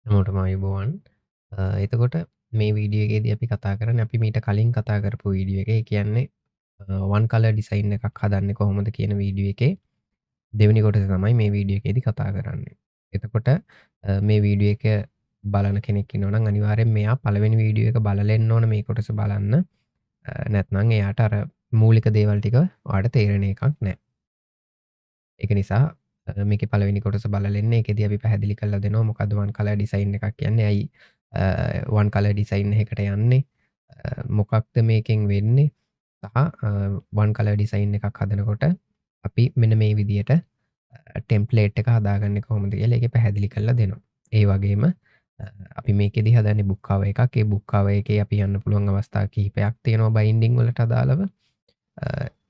හැමෝටම අයුබෝවන්. එතකොට මේ වීඩියෝ එකේදී අපි කතා කරන්නේ අපි මීට කලින් කතා කරපු වීඩියෝ එක. ඒ කියන්නේ one color design එකක් හදන්නේ කොහොමද කියන වීඩියෝ එකේ දෙවෙනි කොටස තමයි මේ වීඩියෝ එකේදී කතා කරන්නේ. එතකොට මේ වීඩියෝ එක බලන කෙනෙක් ඉන්නවා නම් අනිවාර්යෙන් මෙයා පළවෙනි වීඩියෝ එක බලලා එන්න ඕන මේ කොටස බලන්න. නැත්නම් එයාට අර මූලික දේවල් ටික ඔයාලට තේරෙන එකක් නැහැ. ඒක නිසා මේක පළවෙනි කොටස බලලෙන්න එකදී අපි පැහැදිලි කරලා දෙනවා මොකද්ද වන් කලර් ඩිසයින් එකක් කියන්නේ ඇයි වන් කලර් ඩිසයින් එකකට යන්නේ මොකක්ද මේකෙන් වෙන්නේ සහ වන් කලර් ඩිසයින් එකක් හදනකොට අපි මෙන්න මේ විදියට ටෙම්ප්ලේට් එක හදාගන්නේ කොහොමද කියලා ඒක පැහැදිලි කරලා දෙනවා. ඒ වගේම අපි මේකෙදි හදන්නේ බුක් කවර් එකක්. ඒ බුක් කවර් එකේ අපි යන්න පුළුවන් අවස්ථා කිහිපයක් තියෙනවා බයින්ඩින් වලට අදාළව.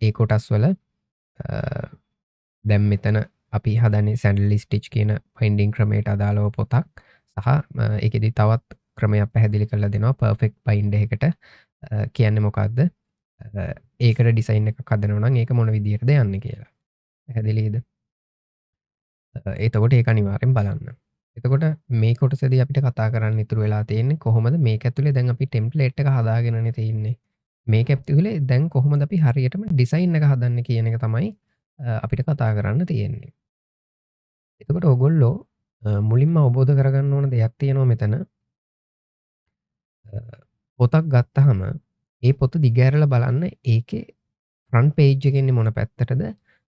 ඒ කොටස් වල දැන් මෙතන අපි හදන්නේ සැන්ඩලි ස්ටිච් කියන බයින්ඩින් ක්‍රමයට අදාළව පොතක් සහ ඒකෙදි තවත් ක්‍රමයක් පැහැදිලි කරලා දෙනවා පර්ෆෙක්ට් බයින්ඩ් එකකට කියන්නේ මොකක්ද ඒකට ඩිසයින් එකක් හදනවා නම් ඒක මොන විදිහටද යන්නේ කියලා. පැහැදිලිද? එතකොට ඒක අනිවාර්යෙන් බලන්න. එතකොට මේ කොටසදී අපිට කතා කරන්න ඉතුරු වෙලා තියෙන්නේ කොහොමද මේක ඇතුලේ දැන් අපි ටෙම්ප්ලේට් එක හදාගෙනනේ තියෙන්නේ. මේක ඇතුලේ දැන් කොහොමද අපි හරියටම ඩිසයින් එක හදන්නේ කියන එක තමයි අපිට කතා කරන්න තියෙන්නේ. එතකොට ඔයගොල්ලෝ මුලින්ම අවබෝධ කරගන්න ඕන දෙයක් තියෙනවා මෙතන. පොතක් ගත්තාම ඒ පොත දිගහැරලා බලන්න ඒකේ ෆ්‍රන්ට් පේජ් එකේ ඉන්නේ මොන පැත්තටද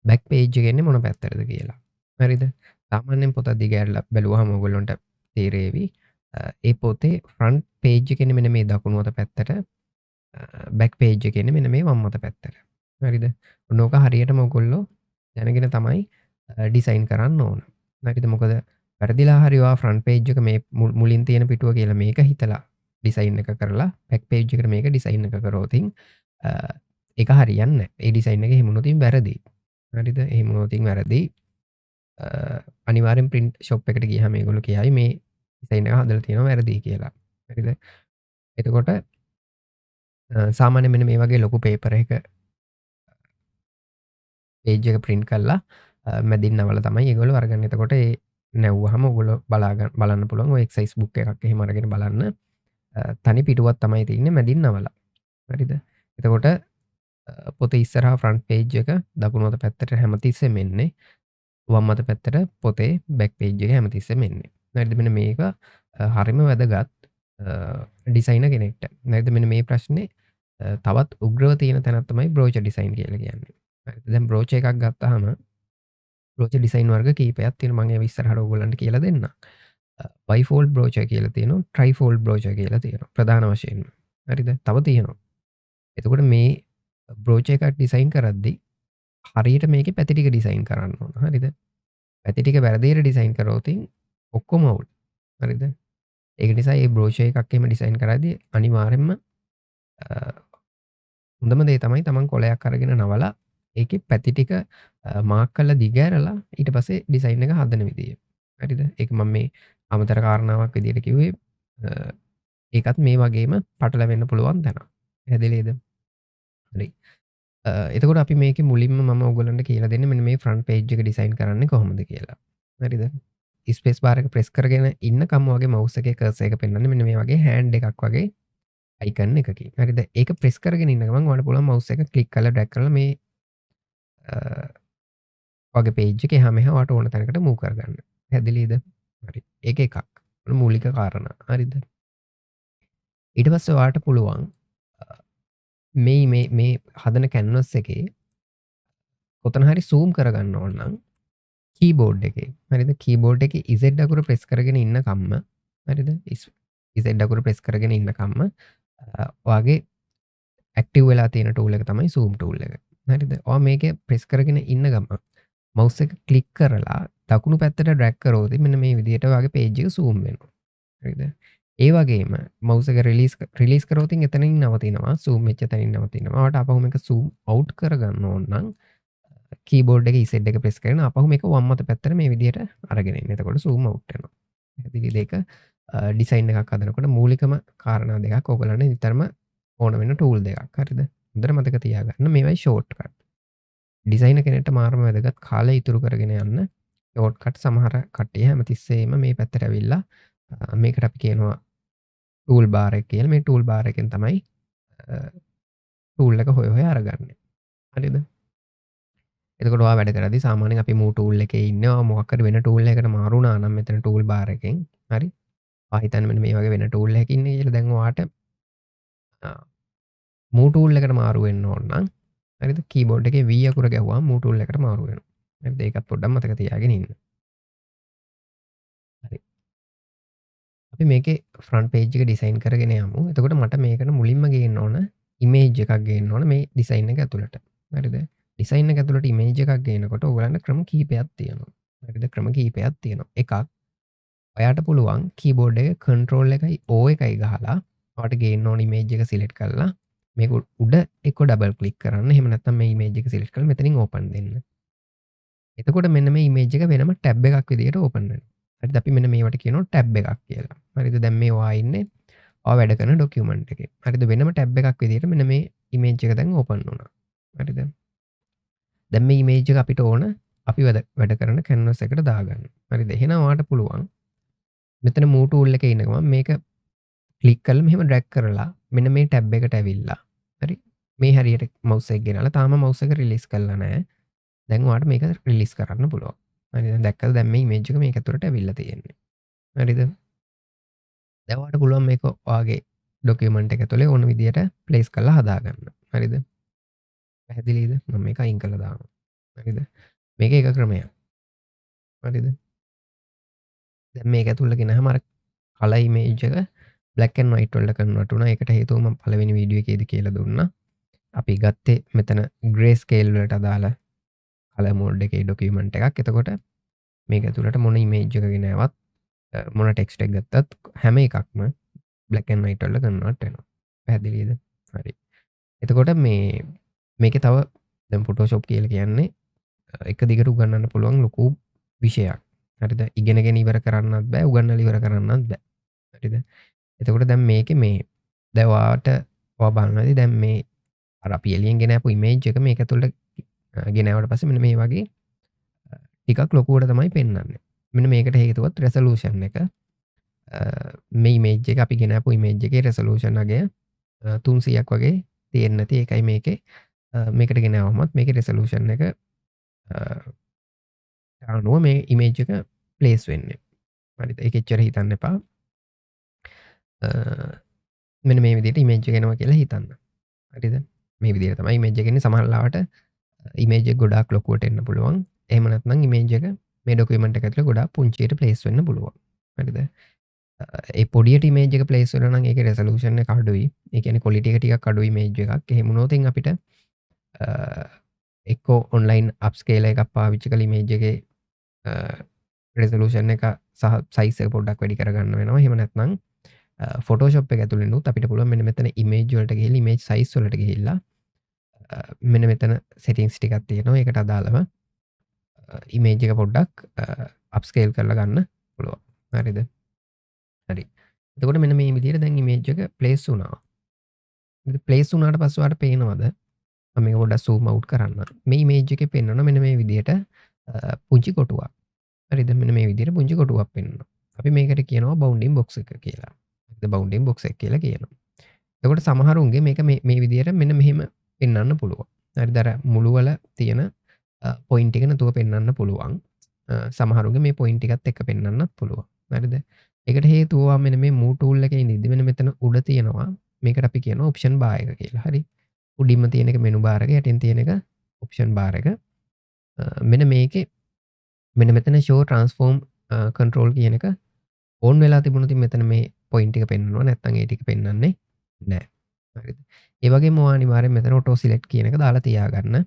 බැක් පේජ් එකේ ඉන්නේ මොන පැත්තටද කියලා. හරිද? සාමාන්‍යයෙන් පොත දිගහැරලා බැලුවාම ඔයගොල්ලන්ට තේරෙවි ඒ පොතේ ෆ්‍රන්ට් පේජ් එකේ ඉන්නේ මෙන්න මේ දකුණු අත පැත්තට බැක් පේජ් එකේ ඉන්නේ මෙන්න මේ වම් අත පැත්තට. හරිද? ඔන්නෝක හරියටම ඔයගොල්ලෝ දැනගෙන තමයි ඩිසයින් කරන්න ඕන. හරිද? මොකද වැරදිලා හරි ඔයා ෆ්‍රන්ට් පේජ් එක මේ මුලින් තියෙන පිටුව කියලා මේක හිතලා ඩිසයින් එක කරලා බැක් පේජ් එකට මේක ඩිසයින් එක කරෝතින් ඒක හරියන්නේ නැහැ. ඒ ඩිසයින් එක එහෙම වුණොත් වැරදි. හරිද? එහෙම වුණොත් වැරදි. අනිවාර්යෙන් print shop එකට ගියාම මේගොල්ලෝ කියයි මේ ඩිසයින් එක හදලා තියෙනවා වැරදි කියලා. හරිද? එතකොට සාමාන්‍යයෙන් මෙන්න මේ වගේ ලොකු පේපර් එක පේජ් එක print කරලා මැදින් නවලා තමයි ඒගොල්ලෝ අරගන්නේ. එතකොට ඒ නැව්වහම ඔයගොල්ලෝ බලන්න පුළුවන් ඔය එක්සයිස් බුක් එකක් එහෙම අරගෙන බලන්න. තනි පිටුවක් තමයි තියෙන්නේ මැදින් නවලා. හරිද? එතකොට පොතේ ඉස්සරහා ෆ්‍රන්ට් පේජ් එක දකුණු අත පැත්තට හැමතිස්සෙම එන්නේ. වම් අත පැත්තට පොතේ බැක් පේජ් එක හැමතිස්සෙම එන්නේ. හරිද? මෙන්න මේක හරිම වැදගත් ඩිසයිනර් කෙනෙක්ට. හරිද? මෙන්න මේ ප්‍රශ්නේ තවත් උග්‍රව තියෙන තැනක් තමයි බ්‍රෝචර් ඩිසයින් කියලා කියන්නේ. හරිද? දැන් බ්‍රෝචර් එකක් ගත්තාම බ්‍රෝචර් ඩිසයින් වර්ග කීපයක් තියෙනවා. මම ඒව ඉස්සරහට ඔයගොල්ලන්ට කියලා දෙන්නම්. බයිෆෝල්ඩ් බ්‍රෝචර් කියලා තියෙනවා. ට්‍රයිෆෝල්ඩ් බ්‍රෝචර් කියලා තියෙනවා. ප්‍රධාන වශයෙන්ම. හරිද? තව තියෙනවා. එතකොට මේ බ්‍රෝචර් එකක් ඩිසයින් කරද්දී හරියට මේකේ පැති ටික ඩිසයින් කරන්න ඕන. හරිද? පැති ටික වැරදියට ඩිසයින් කරොතින් ඔක්කොම අවුල්. හරිද? ඒක නිසා මේ බ්‍රෝචර් එකක් එහෙම ඩිසයින් කරද්දී අනිවාර්යෙන්ම හොඳම දේ තමයි තමන් කොලයක් අරගෙන නවලා ඒකේ පැති ටික මාක් කරලා දිගහැරලා ඊට පස්සේ ඩිසයින් එක හදන විදිය. හරිද? ඒක මම මේ අමතර කාරණාවක් විදියට කිව්වේ ඒකත් මේ වගේම පටලවෙන්න පුළුවන් තැනක්. පැහැදිලිද? හරි. එතකොට අපි මේකේ මුලින්ම මම ඔයගොල්ලන්ට කියලා දෙන්නේ මෙන්න මේ ෆ්‍රන්ට් පේජ් එක ඩිසයින් කරන්නේ කොහොමද කියලා. හරිද? ස්පේස් බාර් එක ප්‍රෙස් කරගෙන ඉන්නකම් වගේ මවුස් එකේ කර්සර් එක පෙන්වන්නේ මෙන්න මේ වගේ හෑන්ඩ් එකක් වගේ අයිකන් එකකින්. හරිද? ඒක ප්‍රෙස් කරගෙන ඉන්න ගමන් ඔයාලට පුළුවන් මවුස් එක ක්ලික් කරලා ඩ්‍රැග් කරලා මේ වගේ පේජ් එක එහා මෙහා ඔයාලට ඕන තැනකට මූව් කරගන්න. පැහැදිලිද? හරි. ඒක එකක්. මූලික කාරණා. හරිද? ඊට පස්සේ ඔයාලට පුළුවන් මේ හදන කැන්වස් එකේ කොතන හරි zoom කරගන්න ඕන නම් කීබෝඩ් එකේ හරිද කීබෝඩ් එකේ Z අකුර ප්‍රෙස් කරගෙන ඉන්න කම්ම හරිද Z අකුර ප්‍රෙස් කරගෙන ඉන්න කම්ම ඔයාගේ ඇක්ටිව් වෙලා තියෙන ටූල් එක තමයි zoom ටූල් එක. හරිද? ඔයා මේක ප්‍රෙස් කරගෙන ඉන්න ගමන් මවුස් එක ක්ලික් කරලා දකුණු පැත්තට ඩ්‍රැග් කරොත් මෙන්න මේ විදිහට ඔයාගේ පේජ් එක zoom වෙනවා. හරිද? ඒ වගේම මවුස් එක රිලීස් කරොත් එතනින් නවතිනවා zoom වෙච්ච තැනින් නවතිනවා. ඔයාට අපහු මේක zoom out කරගන්න ඕන නම් කීබෝඩ් එකේ Z එක ප්‍රෙස් කරගෙන අපහු මේක වම් අත පැත්තට මේ විදිහට අරගෙන එන්න. එතකොට zoom out වෙනවා. පැහැදිලිද? ඒක ඩිසයින් එකක් හදනකොට මූලිකම කාරණා දෙකක් ඔයගොල්ලන්ට නිතරම ඕන වෙන ටූල් දෙකක්. හරිද? හොඳට මතක තියාගන්න මේවයි ෂෝට්කට්. ඩිසයිනර් කෙනෙක්ට මාර්ම වැදගත් කාලය ඉතුරු කරගෙන යන්න ෂෝට්කට් සමහර කට්ටිය හැමතිස්සෙම මේ පැත්තට ඇවිල්ලා මේකට අපි කියනවා ටූල් බාර් එක කියලා. මේ ටූල් බාර් එකෙන් තමයි ටූල් එක හොය හොයා අරගන්නේ. හරිද? එතකොට ඔයා වැඩ කරද්දී සාමාන්‍යයෙන් අපි මූ ටූල් එකේ ඉන්නවා මොකක් හරි වෙන ටූල් එකකට මාරු වුණා නම් මෙතන ටූල් බාර් එකෙන් හරි. ඔයා හිතන්න මෙන්න මේ වගේ වෙන ටූල් එකක ඉන්නේ කියලා. දැන් ඔයාට මූ ටූල් එකට මාරු වෙන්න ඕන නම් හරිද? කීබෝඩ් එකේ V අකුර ගැහුවාම මූ ටූල් එකට මාරු වෙනවා. හරිද? ඒකත් පොඩ්ඩක් මතක තියාගෙන ඉන්න. හරි. අපි මේකේ ෆ්‍රන්ට් පේජ් එක ඩිසයින් කරගෙන යමු. එතකොට මට මේකට මුලින්ම ගේන්න ඕන ඉමේජ් එකක් ගේන්න ඕන මේ ඩිසයින් එක ඇතුළට. හරිද? ඩිසයින් එක ඇතුළට ඉමේජ් එකක් ගේනකොට ඔයගලන්ට ක්‍රම කීපයක් තියෙනවා. හරිද? ක්‍රම කීපයක් තියෙනවා. එකක් ඔයාට පුළුවන් කීබෝඩ් එකේ කන්ට්‍රෝල් එකයි O එකයි ගහලා ඔයාට ගේන්න ඕන ඉමේජ් එක සිලෙක්ට් කරලා මේක උඩ එක ඩබල් ක්ලික් කරන්න. එහෙම නැත්නම් මේ ඉමේජ් එක සිලෙක්ට් කරලා මෙතනින් ඕපන් දෙන්න. එතකොට මෙන්න මේ ඉමේජ් එක වෙනම ටැබ් එකක් විදිහට ඕපන් වෙනවා. හරිද? අපි මෙන්න මේවට කියනවා ටැබ් එකක් කියලා. හරිද? දැන් මේ ඔයා ඉන්නේ ඔයා වැඩ කරන ඩොකියුමන්ට් එකේ. හරිද? වෙනම ටැබ් එකක් විදිහට මෙන්න මේ ඉමේජ් එක දැන් ඕපන් වුණා. හරිද? දැන් මේ ඉමේජ් එක අපිට ඕන අපි වැඩ කරන canvas එකට දාගන්න. හරිද? එහෙනම් ඔයාට පුළුවන් මෙතන move tool එකේ ඉන්න ගමන් මේක ක්ලික් කරලා මෙහෙම ඩ්‍රැග් කරලා මෙන්න මේ ටැබ් එකට ඇවිල්ලා. හරි? මේ හරියට මවුස් එක ගෙනල්ලා තාම මවුස් එක රිලීස් කරලා නැහැ. දැන් ඔයාට මේක රිලීස් කරන්න පුළුවන්. හරිද? දැක්කද දැන් මේ ඉමේජ් එක මේක ඇතුළට ඇවිල්ලා තියෙන්නේ. හරිද? දැන් ඔයාට පුළුවන් මේක ඔයාගේ ඩොකියුමන්ට් එක ඇතුලේ ඕන විදියට ප්ලේස් කරලා හදාගන්න. හරිද? පැහැදිලිද? මම මේක අයින් කරලා දානවා. හරිද? මේක එක ක්‍රමයක්. හරිද? දැන් මේක ඇතුළට ගෙනහම අර කලර් ඉමේජ් එක black and white වලට කන්වර්ට් වුණා. ඒකට හේතුව මම පළවෙනි වීඩියෝ එකේදී කියලා දුන්නා. අපි ගත්තේ මෙතන gray scale වලට අදාළ කලර් මෝඩ් එකේ ඩොකියුමන්ට් එකක්. එතකොට මේක ඇතුළට මොන ඉමේජ් එක ගෙනාවත් මොන ටෙක්ස්ට් එක ගත්තත් හැම එකක්ම black and white වලට කන්වර්ට් වෙනවා. පැහැදිලිද? හරි. එතකොට මේකේ තව දැන් Photoshop කියලා කියන්නේ එක දිගට උගන්වන්න පුළුවන් ලොකු විෂයක්. හරිද? ඉගෙනගෙන ඉවර කරන්නත් බෑ, උගන්වලා ඉවර කරන්නත් බෑ. හරිද? එතකොට දැන් මේකේ මේ දැන් ඔයා බලනවාදී දැන් මේ අර අපි එළියෙන් ගෙනාපු ඉමේජ් එක මේක ඇතුළට ගෙනාවට පස්සේ මෙන්න මේ වගේ ටිකක් ලොකුවට තමයි පෙන්වන්නේ. මෙන්න මේකට හේතුවත් රෙසලූෂන් එක. මේ ඉමේජ් එක අපි ගෙනාපු ඉමේජ් එකේ රෙසලූෂන් අගය 300ක් වගේ තියෙන්නේ නැති. ඒකයි මේකේ මේකට ගෙනාවමත් මේකේ රෙසලූෂන් එක අනුව මේ ඉමේජ් එක ප්ලේස් වෙන්නේ. හරිද? ඒක එච්චර හිතන්න එපා. මෙන්න මේ විදිහට ඉමේජ් එක එනවා කියලා හිතන්න. හරිද? මේ විදිහට තමයි ඉමේජ් එක එන්නේ. සමහර ලාවට ඉමේජ් එක ගොඩාක් ලොකුවට එන්න පුළුවන්. එහෙම නැත්නම් ඉමේජ් එක මේ ඩොකියුමන්ට් එක ඇතුලේ ගොඩාක් පුංචියට ප්ලේස් වෙන්න පුළුවන්. හරිද? ඒ පොඩියට ඉමේජ් එක ප්ලේස් වෙනවා නම් ඒකේ රෙසලූෂන් එක අඩුයි. ඒ කියන්නේ ක්වොලිටි එක ටිකක් අඩුයි ඉමේජ් එකක්. එහෙම වුණොත් අපිට එක්කෝ ඔන්ලයින් අප්ස්කේලර් එකක් පාවිච්චි කරලා ඉමේජ් එකේ රෙසලූෂන් එක සහ සයිස් එක පොඩ්ඩක් වැඩි කරගන්න වෙනවා. එහෙම නැත්නම් ෆොටෝෂොප් එක ඇතුළෙනුත් අපිට පුළුවන් මෙන්න මෙතන ඉමේජ් වලට ගිහිල්ලා ඉමේජ් සයිස් වලට ගිහිල්ලා මෙන්න මෙතන සෙටින්ග්ස් ටිකක් තියෙනවා. ඒකට අදාළව ඉමේජ් එක පොඩ්ඩක් අප්ස්කේල් කරලා ගන්න පුළුවන්. හරිද? හරි. එතකොට මෙන්න මේ විදිහට දැන් ඉමේජ් එක ප්ලේස් වුණා. ඉතින් ප්ලේස් වුණාට පස්සේ ඔයාලට පේනවද? මම මේක පොඩ්ඩක් zoom out කරන්න. මේ ඉමේජ් එකේ පෙන්වන මෙන්න මේ විදිහට පුංචි කොටුවක්. හරිද? මෙන්න මේ විදිහට පුංචි කොටුවක් පෙන්වනවා. අපි මේකට කියනවා බවුන්ඩින් බොක්ස් එක කියලා. හරිද? බවුන්ඩින් බොක්ස් එක කියලා කියනවා. එතකොට සමහරුන්ගේ මේක මේ විදිහට මෙන්න මෙහෙම පෙන්වන්න පුළුවන්. හරිද? අර මුළු වල තියෙන පොයින්ට් එක නතුව පෙන්වන්න පුළුවන්. සමහරුන්ගේ මේ පොයින්ට් එකත් එක්ක පෙන්වන්නත් පුළුවන්. හරිද? ඒකට හේතුව මෙන්න මේ move tool එකේ ඉඳිද්දි මෙන්න මෙතන උඩ තියෙනවා මේකට අපි කියනවා option bar එක කියලා. හරි. උඩින්ම තියෙන එක menu bar එක, යටින් තියෙන එක option bar එක. මෙන්න මේකේ මෙන්න මෙතන show transform control කියන එක ඕන් වෙලා තිබුණොත් මෙතන මේ පොයින්ට් එක පෙන්වනවා. නැත්නම් ඒ ටික පෙන්වන්නේ නැහැ. හරිද? ඒ වගේම ඔයා අනිවාර්යෙන් මෙතන auto select කියන එක දාලා තියාගන්න.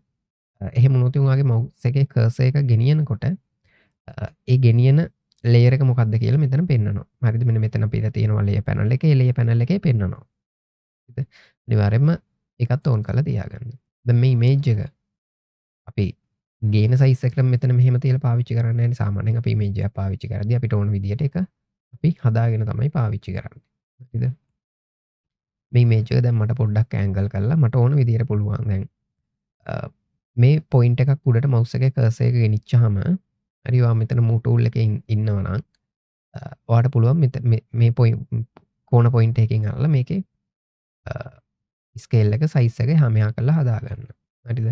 එහෙම වුණොත් ඔයාගේ mouse එකේ cursor එක ගෙනියනකොට ඒ ගෙනියන layer එක මොකක්ද කියලා මෙතන පෙන්වනවා. හරිද? මෙන්න මෙතන අපිට තියෙනවා layer panel එකේ. layer panel එකේ පෙන්වනවා. හරිද? අනිවාර්යෙන්ම ඒකත් ඕන් කරලා තියාගන්න. දැන් මේ image එක අපි ගේන සයිස් එකට මෙතන මෙහෙම තියලා පාවිච්චි කරන්නේ නැහැ. සාමාන්‍යයෙන් අපි image එක පාවිච්චි කරද්දී අපිට ඕන විදියට ඒක අපි හදාගෙන තමයි පාවිච්චි කරන්නේ. හරිද? මේ image එක දැන් මට පොඩ්ඩක් angle කරලා මට ඕන විදියට පුළුවන් දැන් මේ පොයින්ට් එකක් උඩට mouse එකේ cursor එක ගෙනිච්චාම හරි ඔයා මෙතන move tool එකේ ඉන්නවා නම් ඔයාට පුළුවන් මේ කෝණ පොයින්ට් එකකින් අරලා මේකේ ස්කේල් එක සයිස් එක එහා මෙහා කරලා හදාගන්න. හරිද?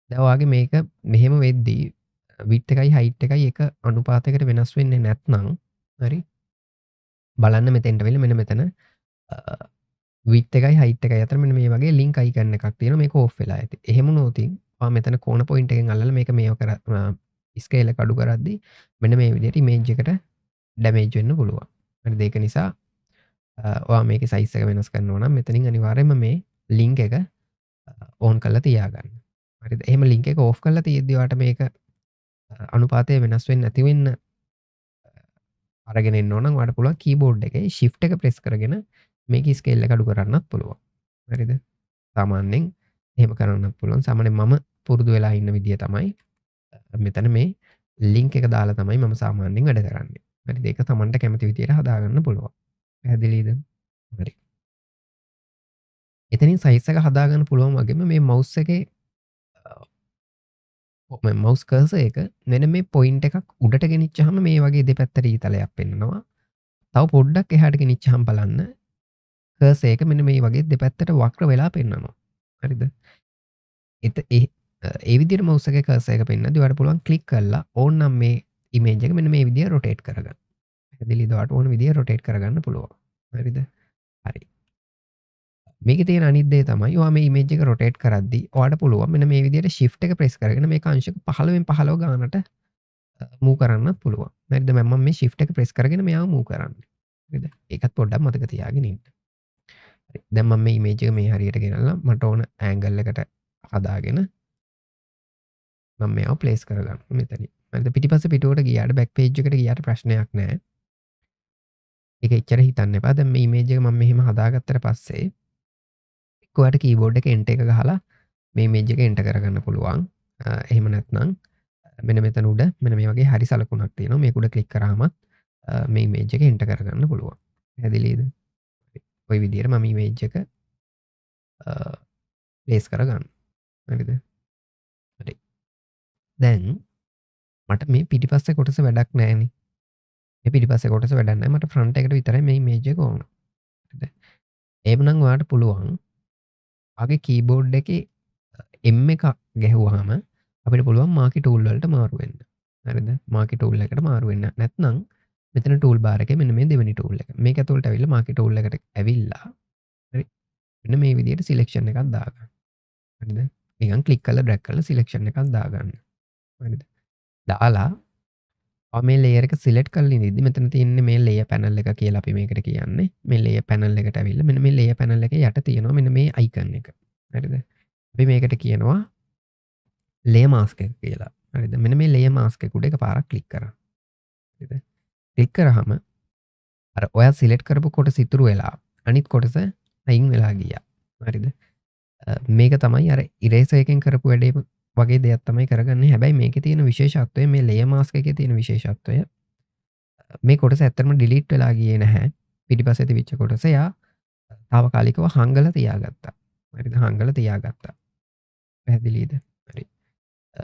දැන් ඔයාගේ මේක මෙහෙම වෙද්දී විඩ්ත් එකයි හයිට් එකයි එක අනුපාතයකට වෙනස් වෙන්නේ නැත්නම් හරි බලන්න මෙතෙන්ට වෙලා මෙන්න මෙතන විඩ්ත් එකයි හයිට් එකයි අතර මෙන්න මේ වගේ ලින්ක් අයිකන් එකක් තියෙනවා මේක ඕෆ් වෙලා ඇති. එහෙම වුණොත් ඔයා මෙතන කෝණ පොයින්ට් එකෙන් අල්ලලා මේක මේව කර ස්කේල් එක අඩු කරද්දී මෙන්න මේ විදිහට ඉමේජ් එකට ඩැමේජ් වෙන්න පුළුවන්. හරිද? ඒක නිසා ඔයා මේකේ සයිස් එක වෙනස් කරනවා නම් මෙතනින් අනිවාර්යයෙන්ම මේ ලින්ක් එක ඕන් කරලා තියාගන්න. හරිද? එහෙම ලින්ක් එක ඕෆ් කරලා තියෙද්දි ඔයාට මේක අනුපාතය වෙනස් වෙන්නේ නැති වෙන්න අරගෙන එන්න ඕන නම් ඔයාට පුළුවන් කීබෝඩ් එකේ shift එක ප්‍රෙස් කරගෙන මේකේ ස්කේල් එක අඩු කරන්නත් පුළුවන්. හරිද? සාමාන්‍යයෙන් එහෙම කරන්නත් පුළුවන්. සාමාන්‍යයෙන් මම පුරුදු වෙලා ඉන්න විදිය තමයි මෙතන මේ ලින්ක් එක දාලා තමයි මම සාමාන්‍යයෙන් වැඩ කරන්නේ. හරිද? ඒක Tamanට කැමති විදියට හදාගන්න පුළුවන්. පැහැදිලිද? හරි. එතනින් සයිස් එක හදාගන්න පුළුවන් වගේම මේ මවුස් එකේ මවුස් කර්සර් එක මෙන්න මේ පොයින්ට් එකක් උඩට ගෙනිච්චාම මේ වගේ දෙපැත්තට ඊතලයක් පෙන්නනවා. තව පොඩ්ඩක් එහාට ගෙනිච්චාම බලන්න කර්සර් එක මෙන්න මේ වගේ දෙපැත්තට වක්‍ර වෙලා පෙන්නනවා. හරිද? ඒ විදිහට මවුස් එකේ කර්සර් එක පෙන්නද්දි ඔයාලට පුළුවන් ක්ලික් කරලා ඕනනම් මේ ඉමේජ් එක මෙන්න මේ විදිහට රොටේට් කරගන්න. පැහැදිලිද? ඔයාලට ඕන විදිහට රොටේට් කරගන්න පුළුවන්. හරිද? හරි. මේකේ තියෙන අනිත් දේ තමයි ඔයා මේ ඉමේජ් එක රොටේට් කරද්දී ඔයාට පුළුවන් මෙන්න මේ විදිහට shift එක ප්‍රෙස් කරගෙන මේක අංශක 15න් 15 ගානට මූව් කරන්නත් පුළුවන්. හරිද? මම මේ shift එක ප්‍රෙස් කරගෙන මෙයාව මූව් කරන්නේ. හරිද? ඒකත් පොඩ්ඩක් මතක තියාගෙන ඉන්න. හරි. දැන් මම මේ ඉමේජ් එක මේ හරියට ගෙනල්ලා මට ඕන ඇන්ගල් එකට හදාගෙන මම මෙයාව ප්ලේස් කරගන්නවා මෙතනින්. හරිද? පිටිපස්ස පිටුවට ගියාට බෑක් පේජ් එකට ගියාට ප්‍රශ්නයක් නැහැ. ඒක එච්චර හිතන්න එපා. දැන් මේ ඉමේජ් එක මම මෙහෙම හදාගත්තට පස්සේ ඔයාට කීබෝඩ් එකේ එන්ටර් එක ගහලා මේ ඉමේජ් එක එන්ටර් කරගන්න පුළුවන්. එහෙම නැත්නම් මෙන්න මෙතන උඩ මෙන්න මේ වගේ හරි සලකුණක් තියෙනවා. මේක උඩ ක්ලික් කරාමත් මේ ඉමේජ් එක එන්ටර් කරගන්න පුළුවන්. පැහැදිලිද? ওই විදිහට මම ඉමේජ් එක ප්ලේස් කරගන්න. හරිද? හරි. දැන් මට මේ පිටිපස්සේ කොටස වැඩක් නැහැනේ. මේ පිටිපස්සේ කොටස වැඩක් නැහැ. මට ෆ්‍රන්ට් එකට විතරයි මේ ඉමේජ් එක ඕන. හරිද? එහෙමනම් ඔයාට පුළුවන් ආගේ කීබෝඩ් එකේ M එක ගැහුවාම අපිට පුළුවන් මාකි ටූල් වලට මාරු වෙන්න. හරිද? මාකි ටූල් එකට මාරු වෙන්න. නැත්නම් මෙතන ටූල් බාර් එකේ මෙන්න මේ දෙවෙනි ටූල් එක. මේක ඇතුළට ඇවිල්ලා මාකි ටූල් එකට ඇවිල්ලා හරි. මෙන්න මේ විදිහට සිලෙක්ෂන් එකක් දාගන්න. හරිද? නිකන් ක්ලික් කරලා ඩ්‍රැග් කරලා සිලෙක්ෂන් එකක් දාගන්න. හරිද? දාලා මේ ලේයර් එක සිලෙක්ට් කරලා ඉඳිද්දි මෙතන තියෙන්නේ මේ ලේයර් පැනල් එක කියලා අපි මේකට කියන්නේ. මේ ලේයර් පැනල් එකට ඇවිල්ලා මෙන්න මේ ලේයර් පැනල් එකේ යට තියෙනවා මෙන්න මේ අයිකන් එක. හරිද? අපි මේකට කියනවා ලේයර් මාස්ක් එක කියලා. හරිද? මෙන්න මේ ලේයර් මාස්ක් එක උඩ එකපාරක් ක්ලික් කරන්න. හරිද? ක්ලික් කරාම අර ඔයා සිලෙක්ට් කරපු කොටස ඉතුරු වෙලා අනිත් කොටස අයින් වෙලා ගියා. හරිද? මේක තමයි අර ඉරේසර් එකෙන් කරපු වැඩේ වගේ දෙයක් තමයි කරගන්නේ. හැබැයි මේකේ තියෙන විශේෂත්වය මේ ලේයර් මාස්ක් එකේ තියෙන විශේෂත්වය මේ කොටස ඇත්තටම ඩිලීට් වෙලා ගියේ නැහැ. පිටිපස්සේ තිබිච්ච කොටස යා తాවකාලිකව හංගලා තියාගත්තා. හරිද? හංගලා තියාගත්තා. පැහැදිලිද? හරි.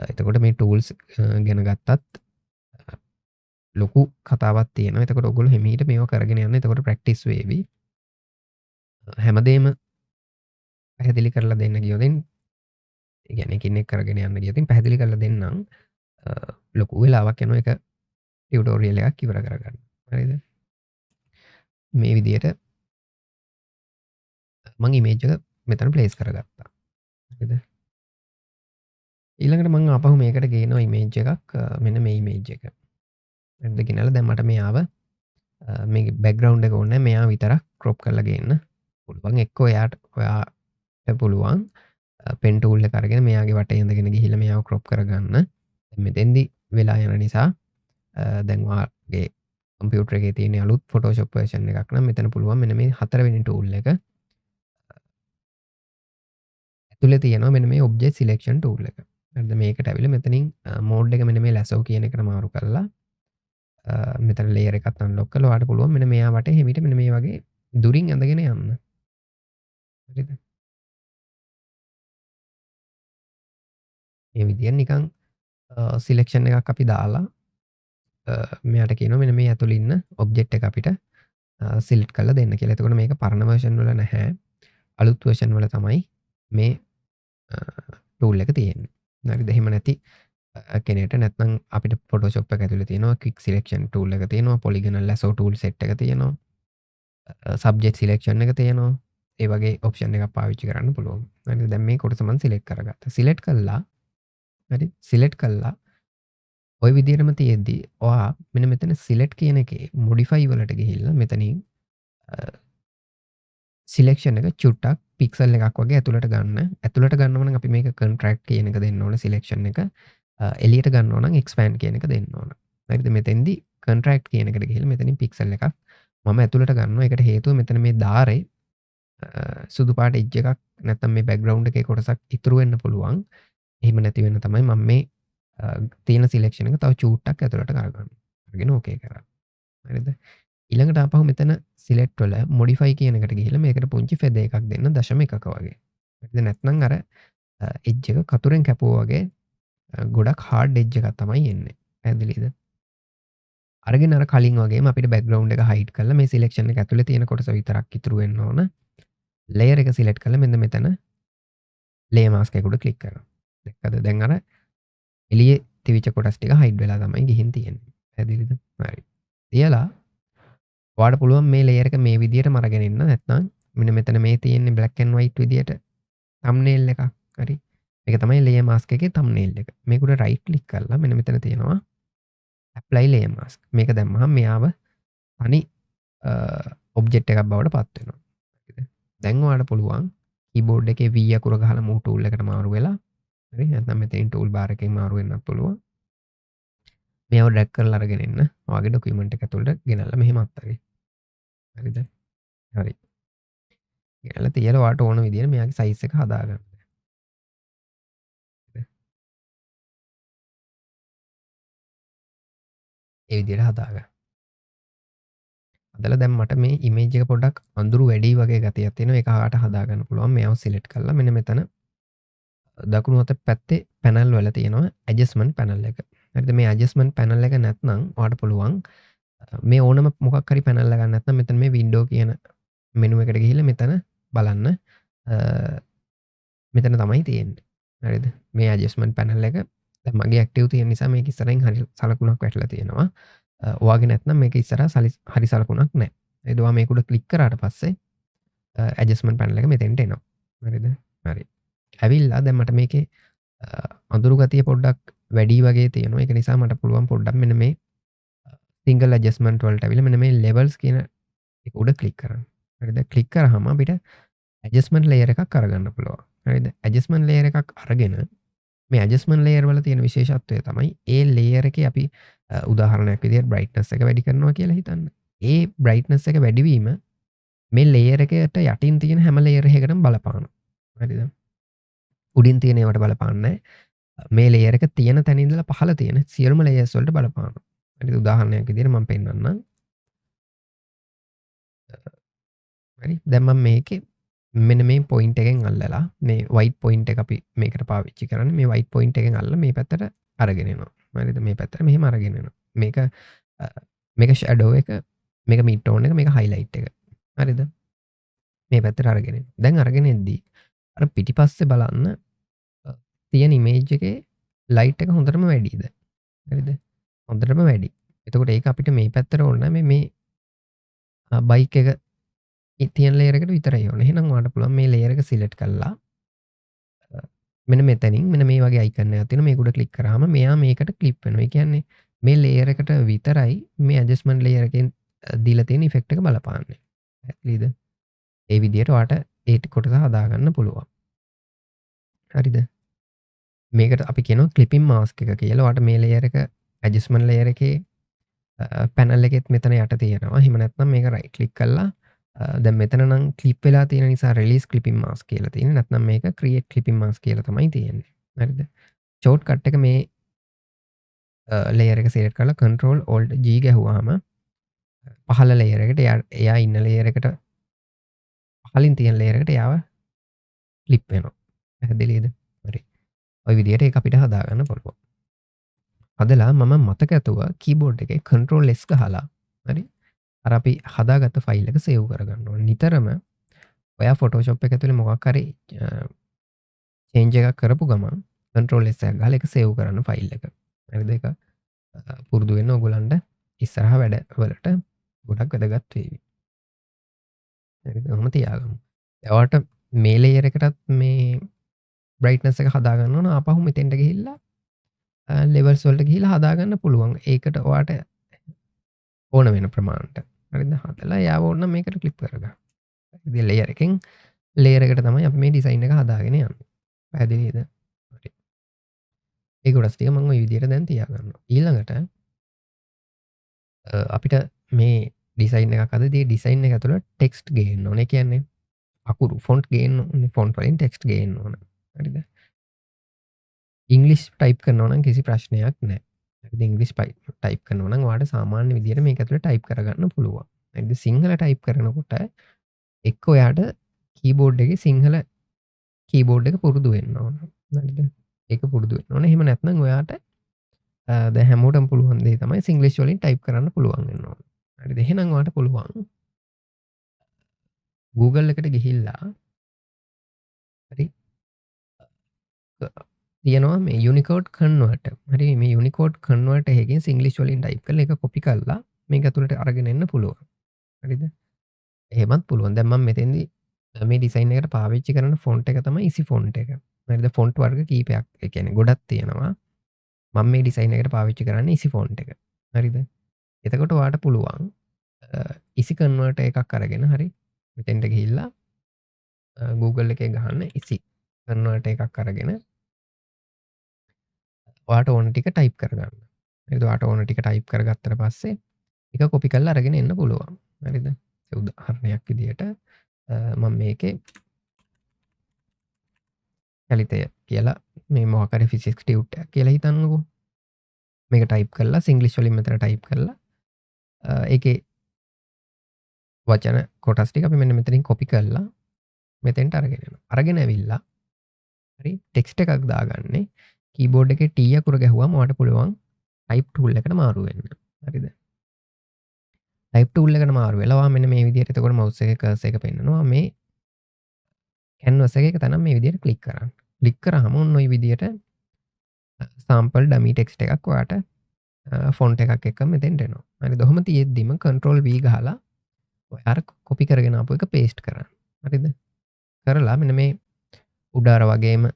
එතකොට මේ ටූල්ස් ගැන ගත්තත් ලොකු කතාවක් තියෙනවා. එතකොට ඔයගොල්ලෝ හිමීට මේව කරගෙන යන්න. එතකොට ප්‍රැක්ටිස් වේවි. හැමදේම පැහැදිලි කරලා දෙන්න ගියොතින් ඒ කියන්නේ එකින් එක කරගෙන යන්න ගියොතින් පැහැදිලි කරලා දෙන්නම්. ලොකු වෙලාවක් යනවා ඒක ටියුටෝරියල් එකක් ඉවර කරගන්න. හරිද? මේ විදිහට මම ඉමේජ් එක මෙතන ප්ලේස් කරගත්තා. හරිද? ඊළඟට මම ආපහු මේකට ගේනවා ඉමේජ් එකක් මෙන්න මේ ඉමේජ් එක. හරිද? ගෙනල්ලා දැන් මට මෙයාව මේ බෑග්ග්‍රවුන්ඩ් එක ඕනේ මෙයා විතරක් ක්‍රොප් කරලා ගේන්න පුළුවන්. එක්කෝ ඔයාට පුළුවන් පෙන් ටූල් එක අරගෙන මෙයාගේ වටේ ඉඳගෙන ගිහිල්ලා මෙයාව ක්‍රොප් කරගන්න. දැන් මෙතෙන්දි වෙලා යන නිසා දැන් ඔයාගේ කම්පියුටර් එකේ තියෙන අලුත් ෆොටෝෂොප් වර්ෂන් එකක් නම් මෙතන පුළුවන් මෙන්න මේ හතරවෙනි ටූල් එක ඇතුලේ තියෙනවා මෙන්න මේ ඔබ්ජෙක්ට් සිලෙක්ෂන් ටූල් එක. හරිද? මේකට ඇවිල්ලා මෙතනින් මෝඩ් එක මෙන්න මේ ලැසෝ කියන එකට මාරු කරලා මෙතන ලේයර් එකත් අන්ලොක් කරලා ඔයාලට පුළුවන් මෙන්න මෙයා වටේ හිමිට මෙන්න මේ වගේ දුරින් ඇඳගෙන යන්න. හරිද? මේ විදියට නිකන් සිලෙක්ෂන් එකක් අපි දාලා මෙයාට කියනවා මෙන්න මේ ඇතුළේ ඉන්න ඔබ්ජෙක්ට් එක අපිට සිලෙක්ට් කරලා දෙන්න කියලා. එතකොට මේක පරණ version වල නැහැ. අලුත් version වල තමයි මේ tool එක තියෙන්නේ. හරිද? එහෙම නැති කෙනෙක්ට නැත්නම් අපිට Photoshop එක ඇතුළේ තියෙනවා quick selection tool එක තියෙනවා, polygonal lasso tool set එක තියෙනවා, subject selection එක තියෙනවා. ඒ වගේ ඔප්ෂන් එකක් පාවිච්චි කරන්න පුළුවන්. හරිද? දැන් මේ කොටස මම සිලෙක්ට් කරගත්තා. සිලෙක්ට් කළා. හරි. සිලෙක්ට් කළා. ඔය විදිහටම තියෙද්දි ඔයා මෙන්න මෙතන සිලෙක්ට් කියන එකේ modify වලට ගිහිල්ලා මෙතනින් සිලෙක්ෂන් එක චුට්ටක් පික්සල් එකක් වගේ ඇතුළට ගන්න. ඇතුළට ගන්නව නම් අපි මේක contract කියන එක දෙන්න ඕන සිලෙක්ෂන් එක. එළියට ගන්නව නම් expand කියන එක දෙන්න ඕන. හරිද? මෙතෙන්දි contract කියන එකට ගිහිල්ලා මෙතනින් පික්සල් එකක් මම ඇතුළට ගන්නවා. ඒකට හේතුව මෙතන මේ දාරේ සුදු පාට එජ් එකක් නැත්නම් මේ බෑග්ග්‍රවුන්ඩ් එකේ කොටසක් ඉතුරු වෙන්න පුළුවන්. එහෙම නැති වෙන්න තමයි මම මේ තියෙන සිලෙක්ෂන් එක තව චූට්ටක් ඇතුළට කරගන්න. අරගෙන ඕකේ කරා. හරිද? ඊළඟට ආපහු මෙතන සිලෙක්ට් වල මොඩිෆයි කියන එකට ගිහිල්ලා මේකට පුංචි ෆෙදර් එකක් දෙන්න 0.1ක වගේ. හරිද? නැත්නම් අර එජ් එක කතුරෙන් කැපුවා වගේ ගොඩක් හાર્ඩ් එජ් එකක් තමයි එන්නේ. පැහැදිලිද? අරගෙන අර කලින් වගේම අපිට බෑග්ග්‍රවුන්ඩ් එක හයිඩ් කරලා මේ සිලෙක්ෂන් එක ඇතුලේ තියෙන කොටස විතරක් ඉතුරු වෙන්න ඕන. ලේයර් එක සිලෙක්ට් කරලා මෙන්න මෙතන ලේයර් මාස්ක් එක උඩ ක්ලික් කරනවා. දැක්කද? දැන් අර එළියේ තිවිච්ච කොටස් ටික හයිඩ් වෙලා තමයි ගිහින් තියෙන්නේ. පැහැදිලිද? හරි. තියලා ඔයාලට පුළුවන් මේ ලේයර් එක මේ විදිහටම අරගෙන ඉන්න. නැත්නම් මෙන්න මෙතන මේ තියෙන්නේ black and white විදිහට thumbnail එකක්. හරි. මේක තමයි layer mask එකේ thumbnail එක. මේක උඩ right click කරලා මෙන්න මෙතන තියෙනවා apply layer mask. මේක දැම්මහම මෙයාව තනි ඔබ්ජෙක්ට් එකක් බවට පත් වෙනවා. හරිද? දැන් ඔයාලට පුළුවන් keyboard එකේ V අකුර ගහලා move tool එකට මාරු වෙලා හරි නැත්නම් මෙතනින් tool bar එකෙන් මාරු වෙන්නත් පුළුවන්. මේව ඩ්‍රැග් කරලා අරගෙන එන්න. ඔයාගේ ડોකියුමන්ට් එක ඇතුළට ගෙනල්ලා මෙහෙම අත්තරේ. හරිද? හරි. ගෙනල්ලා තියලා ඔයාට ඕන විදිහට මෙයාගේ සයිස් එක හදාගන්න. ඒ විදිහට හදාගන්න. හදලා දැන් මට මේ ඉමේජ් එක පොඩ්ඩක් අඳුරු වැඩි වගේ ගතියක් තියෙනවා. ඒක ආට හදාගන්න පුළුවන්. මේව සිලෙක්ට් කරලා මෙන්න මෙතන දකුණු අත පැත්තේ පැනල් වල තියෙනවා ඇඩ්ජස්ට්මන්ට් පැනල් එක. හරිද? මේ ඇඩ්ජස්ට්මන්ට් පැනල් එක නැත්නම් ඔයාට පුළුවන් මේ ඕනම මොකක් හරි පැනල් එකක් නැත්නම් මෙතන මේ වින්ඩෝ කියන මෙනු එකට ගිහිල්ලා මෙතන බලන්න මෙතන තමයි තියෙන්නේ. හරිද? මේ ඇඩ්ජස්ට්මන්ට් පැනල් එක දැන් මගේ ඇක්ටිව් තියෙන නිසා මේක ඉස්සරහින් හරි සලකුණක් වැටලා තියෙනවා. ඔයාගේ නැත්නම් මේක ඉස්සරහා හරි සලකුණක් නැහැ. ඒද ඔයා මේක උඩ ක්ලික් කරාට පස්සේ ඇඩ්ජස්ට්මන්ට් පැනල් එක මෙතෙන්ට එනවා. හරිද? හරි. ඇවිල්ලා දැන් මට මේකේ අඳුරු ගතිය පොඩ්ඩක් වැඩි වගේ තියෙනවා. ඒක නිසා මට පුළුවන් පොඩ්ඩක් මෙන්න මේ සිංගල් ඇඩ්ජස්ට්මන්ට් වලට ඇවිල්ලා මෙන්න මේ levels කියන එක උඩ ක්ලික් කරන්න. හරිද? ක්ලික් කරාම අපිට ඇඩ්ජස්ට්මන්ට් ලේයර් එකක් අරගන්න පුළුවන්. හරිද? ඇඩ්ජස්ට්මන්ට් ලේයර් එකක් අරගෙන මේ ඇඩ්ජස්ට්මන්ට් ලේයර් වල තියෙන විශේෂත්වය තමයි ඒ ලේයර් එකේ අපි උදාහරණයක් විදිහට brightness එක වැඩි කරනවා කියලා හිතන්න. ඒ brightness එක වැඩිවීම මේ ලේයර් එකට යටින් තියෙන හැම ලේයර් එකකටම බලපානවා. හරිද? උඩින් තියෙන ඒවාට බලපාන්නේ මේ ලේයර් එක තියෙන තැන ඉඳලා පහළ තියෙන සියලුම ලේයර්ස් වලට බලපානවා. හරිද? උදාහරණයක් විදිහට මම පෙන්නන්නම්. හරි. දැන් මම මේකේ මෙන්න මේ පොයින්ට් එකෙන් අල්ලලා මේ white point එක අපි මේකට පාවිච්චි කරන්නේ. මේ white point එකෙන් අල්ලලා මේ පැත්තට අරගෙන එනවා. හරිද? මේ පැත්තට මෙහෙම අරගෙන එනවා. මේක shadow එක, මේක mid tone එක, මේක highlight එක. හරිද? මේ පැත්තට අරගෙන එනවා. දැන් අරගෙන එද්දී අර පිටිපස්සේ බලන්න තියෙන ඉමේජ් එකේ ලයිට් එක හොඳටම වැඩිද? හරිද? හොඳටම වැඩි. එතකොට ඒක අපිට මේ පැත්තට ඕන නැහැ. මේ බයික් එක තියෙන ලේයර් එකට විතරයි ඕනේ. එහෙනම් ඔයාලට පුළුවන් මේ ලේයර් එක සිලෙක්ට් කරලා මෙන්න මෙතනින් මෙන්න මේ වගේ අයිකන් එකක් තියෙනවා. මේක උඩ ක්ලික් කරාම මෙයා මේකට ක්ලිප් වෙනවා. ඒ කියන්නේ මේ ලේයර් එකට විතරයි මේ ඇඩ්ජස්ට්මන්ට් ලේයර් එකෙන් දීලා තියෙන ඉෆෙක්ට් එක බලපාන්නේ. හරිද? ඒ විදිහට ඔයාට ඒ කොටස හදාගන්න පුළුවන්. හරිද? මේකට අපි කියනවා ක්ලිපින් මාස්ක් එක කියලා. ඔයාට මේ ලේයර් එක ඇඩ්ජස්ට්මන්ට් ලේයර් එකේ පැනල් එකෙත් මෙතන යට තියෙනවා. එහෙම නැත්නම් මේක රයිට් ක්ලික් කරලා දැන් මෙතන නම් ක්ලිප් වෙලා තියෙන නිසා රිලීස් ක්ලිපින් මාස්ක් කියලා තියෙන්නේ. නැත්නම් මේක ක්‍රියේට් ක්ලිපින් මාස්ක් කියලා තමයි තියෙන්නේ. හරිද? ෂෝට් කට් එක මේ ලේයර් එක සිලෙක්ට් කරලා control alt G ගැහුවාම පහළ ලේයර් එකට එයා ඉන්න ලේයර් එකට පහලින් තියෙන ලේයර් එකට එයාව ක්ලිප් වෙනවා. පැහැදිලිද? හරි. ওই විදිහට ඒක අපිට හදාගන්න පුළුවන්. හදලා මම මතක ඇතුව කීබෝඩ් එකේ කන්ට්‍රෝල් S ගහලා හරි අර අපි හදාගත්ත ෆයිල් එක සේව් කරගන්න ඕනේ. නිතරම ඔයා ෆොටෝෂොප් එක ඇතුලේ මොකක් හරි චේන්ජ් එකක් කරපු ගමන් කන්ට්‍රෝල් S එකක් ගහලා ඒක සේව් කරන්න ෆයිල් එක. හරිද? ඒක පුරුදු වෙන්න ඕගොල්ලන්ට ඉස්සරහ වැඩ වලට ගොඩක් වැදගත් වේවි. හරිද? ඔහොම තියාගමු. එයාට මේ ලේයර් එකටත් මේ බ්‍රයිට්නස් එක හදාගන්න ඕන. ආපහු මෙතෙන්ට ගිහිල්ලා ලෙවල්ස් වලට ගිහිල්ලා හදාගන්න පුළුවන්. ඒකට ඔයාට ඕන වෙන ප්‍රමාණයට. හරිද? හදලා යාව ඕන නම් මේකට ක්ලික් කරගන්න. හරිද? ලේයර් එකෙන් ලේයර් එකට තමයි අපි මේ ඩිසයින් එක හදාගෙන යන්නේ. පැහැදිලිද? හරි. ඒ කොටස් ටික මම ওই විදිහට දැන් තියාගන්නවා. ඊළඟට අපිට මේ ඩිසයින් එකක් හදද්දී ඩිසයින් එක ඇතුළේ ටෙක්ස්ට් ගේන්න ඕනේ. කියන්නේ අකුරු ෆොන්ට් ගේන්න ඕනේ. ෆොන්ට් වලින් ටෙක්ස්ට් ගේන්න ඕන. හරිද? ඉංග්‍රීසි ටයිප් කරනවා නම් කිසි ප්‍රශ්නයක් නැහැ. හරිද? ඉංග්‍රීසි ටයිප් කරනවා නම් ඔයාලට සාමාන්‍ය විදිහට මේක ඇතුළේ ටයිප් කරගන්න පුළුවන්. හරිද? සිංහල ටයිප් කරනකොට එක්ක ඔයාට කීබෝඩ් එකේ සිංහල කීබෝඩ් එක පුරුදු වෙන්න ඕන. හරිද? ඒක පුරුදු වෙන්න ඕන. එහෙම නැත්නම් ඔයාට දැන් හැමෝටම පුළුවන් දේ තමයි සිංග්ලිෂ් වලින් ටයිප් කරන්න පුළුවන් වෙන්න ඕන. හරිද? එහෙනම් ඔයාට පුළුවන් Google එකට ගිහිල්ලා හරි තියෙනවා මේ Unicode converter. හරි මේ Unicode converter එකකින් සිංග්ලිෂ් වලින් ටයිප් කරලා ඒක කොපි කරලා මේක ඇතුළට අරගෙන එන්න පුළුවන්. හරිද? එහෙමත් පුළුවන්. දැන් මම මෙතෙන්දී මේ ඩිසයින් එකට පාවිච්චි කරන ෆොන්ට් එක තමයි easy font එක. හරිද? ෆොන්ට් වර්ග කීපයක් ඒ කියන්නේ ගොඩක් තියෙනවා. මම මේ ඩිසයින් එකට පාවිච්චි කරන්නේ easy font එක. හරිද? එතකොට ඔයාට පුළුවන් easy converter එකක් අරගෙන හරි මෙතෙන්ට ගිහිල්ලා Google එකේ ගහන්න easy converter එකක් අරගෙන ඔයාට ඕන ටික ටයිප් කරගන්න. හරිද? ඔයාට ඕන ටික ටයිප් කරගත්තට පස්සේ ඒක කොපි කරලා අරගෙන එන්න පුළුවන්. හරිද? ඒ උදාහරණයක් විදියට මම මේකේ චලිතය කියලා මේ මොකක් හරි ෆිසික්ස් ටියුට් එකක් කියලා හිතන්නකෝ. මේක ටයිප් කරලා සිංග්ලිෂ් වලින් මෙතන ටයිප් කරලා ඒකේ වචන කොටස් ටික අපි මෙන්න මෙතනින් කොපි කරලා මෙතෙන්ට අරගෙන යනවා. අරගෙන ඇවිල්ලා හරි ටෙක්ස්ට් එකක් දාගන්නේ කීබෝඩ් එකේ T අකුර ගැහුවම ඔයාලට පුළුවන් ටයිප් ටූල් එකට මාරු වෙන්න. හරිද? ටයිප් ටූල් එකට මාරු වෙලා ඔයා මෙන්න මේ විදිහට එතකොට මවුස් එකේ කර්සර් එක පෙන්නනවා. මේ කැන්වස් එකේ එක තැනක් මේ විදිහට ක්ලික් කරන්න. ක්ලික් කරාම ඔන්න ඔය විදිහට සාම්පල් ඩමි ටෙක්ස්ට් එකක් ඔයාට ෆොන්ට් එකක් එක්ක මෙතෙන්ට එනවා. හරිද? ඔහොම තියෙද්දිම control V ගහලා ඔයාට කොපි කරගෙන ආපු එක පේස්ට් කරන්න. හරිද? කරලා මෙන්න මේ උඩ අර වගේම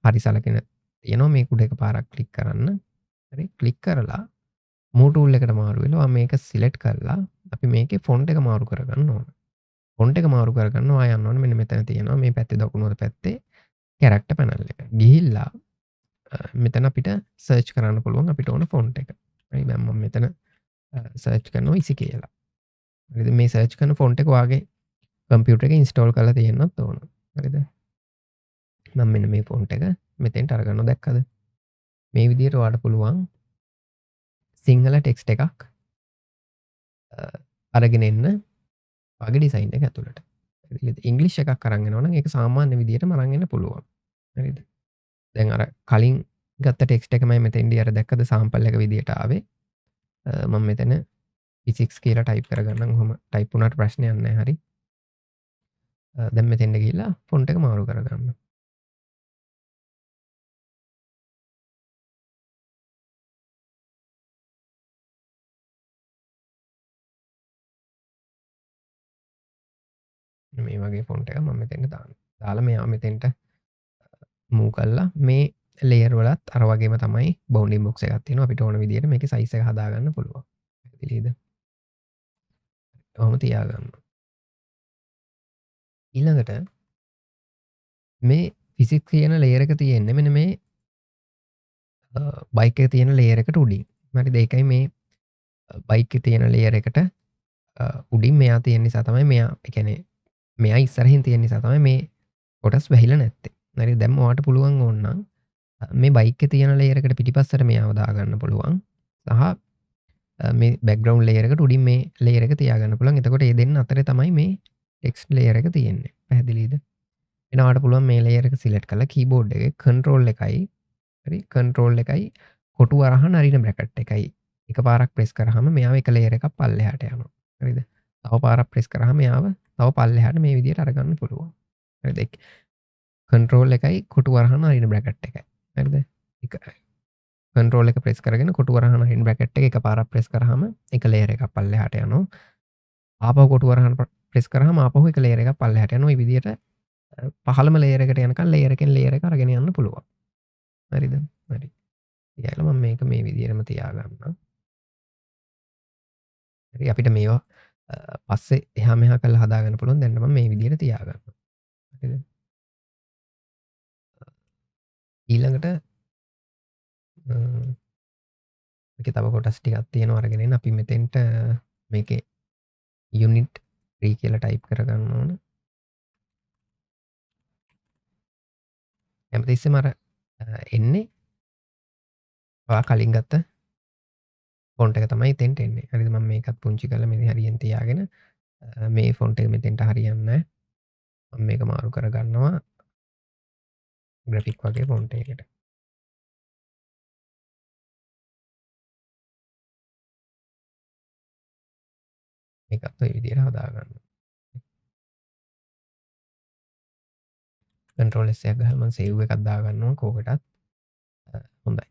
හරි සලකන තියෙනවා මේක උඩ එකපාරක් ක්ලික් කරන්න. හරි ක්ලික් කරලා මූව් ටූල් එකට මාරු වෙලා මේක සිලෙක්ට් කරලා අපි මේකේ ෆොන්ට් එක මාරු කරගන්න ඕන. ෆොන්ට් එක මාරු කරගන්න ඔයා යන්න ඕනේ මෙන්න මෙතන තියෙනවා මේ පැත්තේ දකුණු පැත්තේ කැරක්ටර් පැනල් එක. ගිහිල්ලා මෙතන අපිට සර්ච් කරන්න පුළුවන් අපිට ඕන ෆොන්ට් එක. හරි දැන් මම මෙතන සර්ච් කරනවා ඉසි කියලා. හරිද? මේ සර්ච් කරන ෆොන්ට් එක ඔයාගේ කම්පියුටර් එකේ ඉන්ස්ටෝල් කරලා තියෙන්නත් ඕන. හරිද? මම මෙන්න මේ ෆොන්ට් එක මෙතෙන්ට අරගන්නවා දැක්කද? මේ විදිහට ඔයාලට පුළුවන් සිංහල ටෙක්ස්ට් එකක් අරගෙන එන්න ඔයාගේ ඩිසයින් එක ඇතුළට. හරිද? ඉංග්‍රීසි එකක් අරන් එනවා නම් ඒක සාමාන්‍ය විදිහටම අරන් එන්න පුළුවන්. හරිද? දැන් අර කලින් ගත්ත ටෙක්ස්ට් එකමයි මෙතෙන්දී අර දැක්කද සාම්පල් එක විදිහට ආවේ. මම මෙතන physics කියලා ටයිප් කරගන්නම්. ඔහොම ටයිප් වුණාට ප්‍රශ්නයක් නැහැ. හරි. දැන් මෙතෙන්ට ගිහිල්ලා ෆොන්ට් එක මාරු කරගන්න. මේ වගේ ෆොන්ට් එකක් මම මෙතෙන්ට දානවා. දාලා මෙයා මෙතෙන්ට මූව් කරලා මේ ලේයර් වලත් අර වගේම තමයි බවුන්ඩින් බොක්ස් එකක් තියෙනවා. අපිට ඕන විදිහට මේකේ සයිස් එක හදාගන්න පුළුවන්. පැහැදිලිද? ඔහොම තියාගන්න. ඊළඟට මේ ෆිසික්ස් කියන ලේයර් එක තියෙන්නේ මෙන්න මේ බයික් එකේ තියෙන ලේයර් එකට උඩින්. හරිද? ඒකයි මේ බයික් එකේ තියෙන ලේයර් එකට උඩින් මෙයා තියෙන නිසා තමයි මෙයා ඒ කියන්නේ මෙයා ඉස්සරහින් තියෙන නිසා තමයි මේ කොටස් වැහිලා නැත්තේ. හරිද? දැන් ඔයාට පුළුවන් ඕනනම් මේ බයික් එකේ තියෙන ලේයර් එකට පිටිපස්සට මෙයාව දාගන්න පුළුවන්. සහ මේ බෑග්ග්‍රවුන්ඩ් ලේයර් එකට උඩින් මේ ලේයර් එක තියාගන්න පුළුවන්. එතකොට මේ දෙන්න අතරේ තමයි මේ ටෙක්ස්ට් ලේයර් එක තියෙන්නේ. පැහැදිලිද? එනවාට පුළුවන් මේ ලේයර් එක සිලෙක්ට් කරලා කීබෝඩ් එකේ control එකයි හරි control එකයි කොටු අරහන අරින බ්‍රැකට් එකයි එකපාරක් ප්‍රෙස් කරාම මෙයාව එක ලේයර් එකක් පල්ලෙහාට යනවා. හරිද? තව පාරක් ප්‍රෙස් කරාම මෙයාව තව පල්ලෙහාට මේ විදිහට අරගන්න පුළුවන්. හරිද? කන්ට්‍රෝල් එකයි කොටු වරහන අරින බ්‍රැකට් එකයි. හරිද? එක කන්ට්‍රෝල් එක ප්‍රෙස් කරගෙන කොටු වරහන අරින බ්‍රැකට් එක එකපාරක් ප්‍රෙස් කරාම එක ලේයර් එකක් පල්ලෙහාට යනවා. ආපහු කොටු වරහන ප්‍රෙස් කරාම ආපහු එක ලේයර් එකක් පල්ලෙහාට යනවා. මේ විදිහට පහළම ලේයර් එකට යනකම් ලේයර් එකෙන් ලේයර් එක අරගෙන යන්න පුළුවන්. හරිද? හරි. ඊළඟ මම මේක මේ විදිහටම තියාගන්නම්. හරි අපිට මේවා පස්සේ එහා මෙහා කරලා හදාගන්න පුළුවන්. දැන් මම මේ විදිහට තියාගන්නවා. හරිද? ඊළඟට මේකේ තව කොටස් ටිකක් තියෙනවා අරගෙන එන්න. අපි මෙතෙන්ට මේකේ යුනිට් 3 කියලා ටයිප් කරගන්න ඕන. හැමතිස්සෙම අර එන්නේ ඔයා කලින් ගත්ත ෆොන්ට් එක තමයි එතෙන්ට එන්නේ. හරිද? මම මේකත් පුංචි කරලා මෙතන හරියෙන් තියාගෙන මේ ෆොන්ට් එක මෙතෙන්ට හරියන්නේ නැහැ. මම මේක මාරු කරගන්නවා ග්‍රැෆික් වගේ ෆොන්ට් එකකට. මේකත් ඔය විදිහට හදාගන්න. කන්ට්‍රෝල් S එකක් ගහලා මම සේව් එකක් දාගන්නවා කෝකටත්. හොඳයි.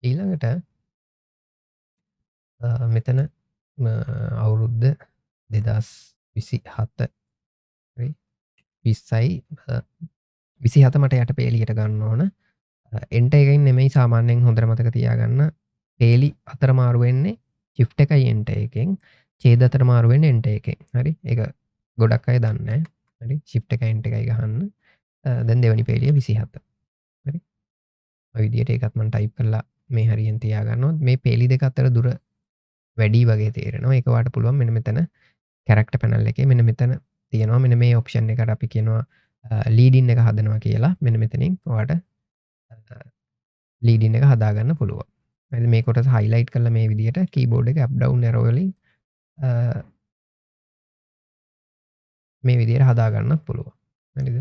ඊළඟට මෙතන අවුරුද්ද 2027 හරි 27 මට යට පේලියට ගන්න ඕන. එන්ට එකකින් නෙමෙයි සාමාන්‍යයෙන් හොඳට මතක තියාගන්න. පේලි අතර මාරු වෙන්නේ shift එකයි enter එකෙන්. ඡේද අතර මාරු වෙන්නේ enter එකෙන්. හරි? ඒක ගොඩක් අය දන්නේ නැහැ. හරි? shift එකයි enter එකයි ගහන්න. දැන් දෙවෙනි පේලිය 27. හරි? ඔය විදිහට ඒකත් මම ටයිප් කරලා මේ හරියෙන් තියාගන්නවා. මේ පේලි දෙක අතර දුර වැඩි වගේ තේරෙනවා. ඒක වාට පුළුවන් මෙන්න මෙතන කැරක්ටර් පැනල් එකේ මෙන්න මෙතන තියෙනවා. මෙන්න මේ ඔප්ෂන් එකට අපි කියනවා ලීඩින් එක හදනවා කියලා. මෙන්න මෙතනින් ඔයාට ලීඩින් එක හදාගන්න පුළුවන්. හරිද? මේ කොටස highlight කරලා මේ විදිහට keyboard එක up down arrow වලින් මේ විදිහට හදාගන්නත් පුළුවන්. හරිද?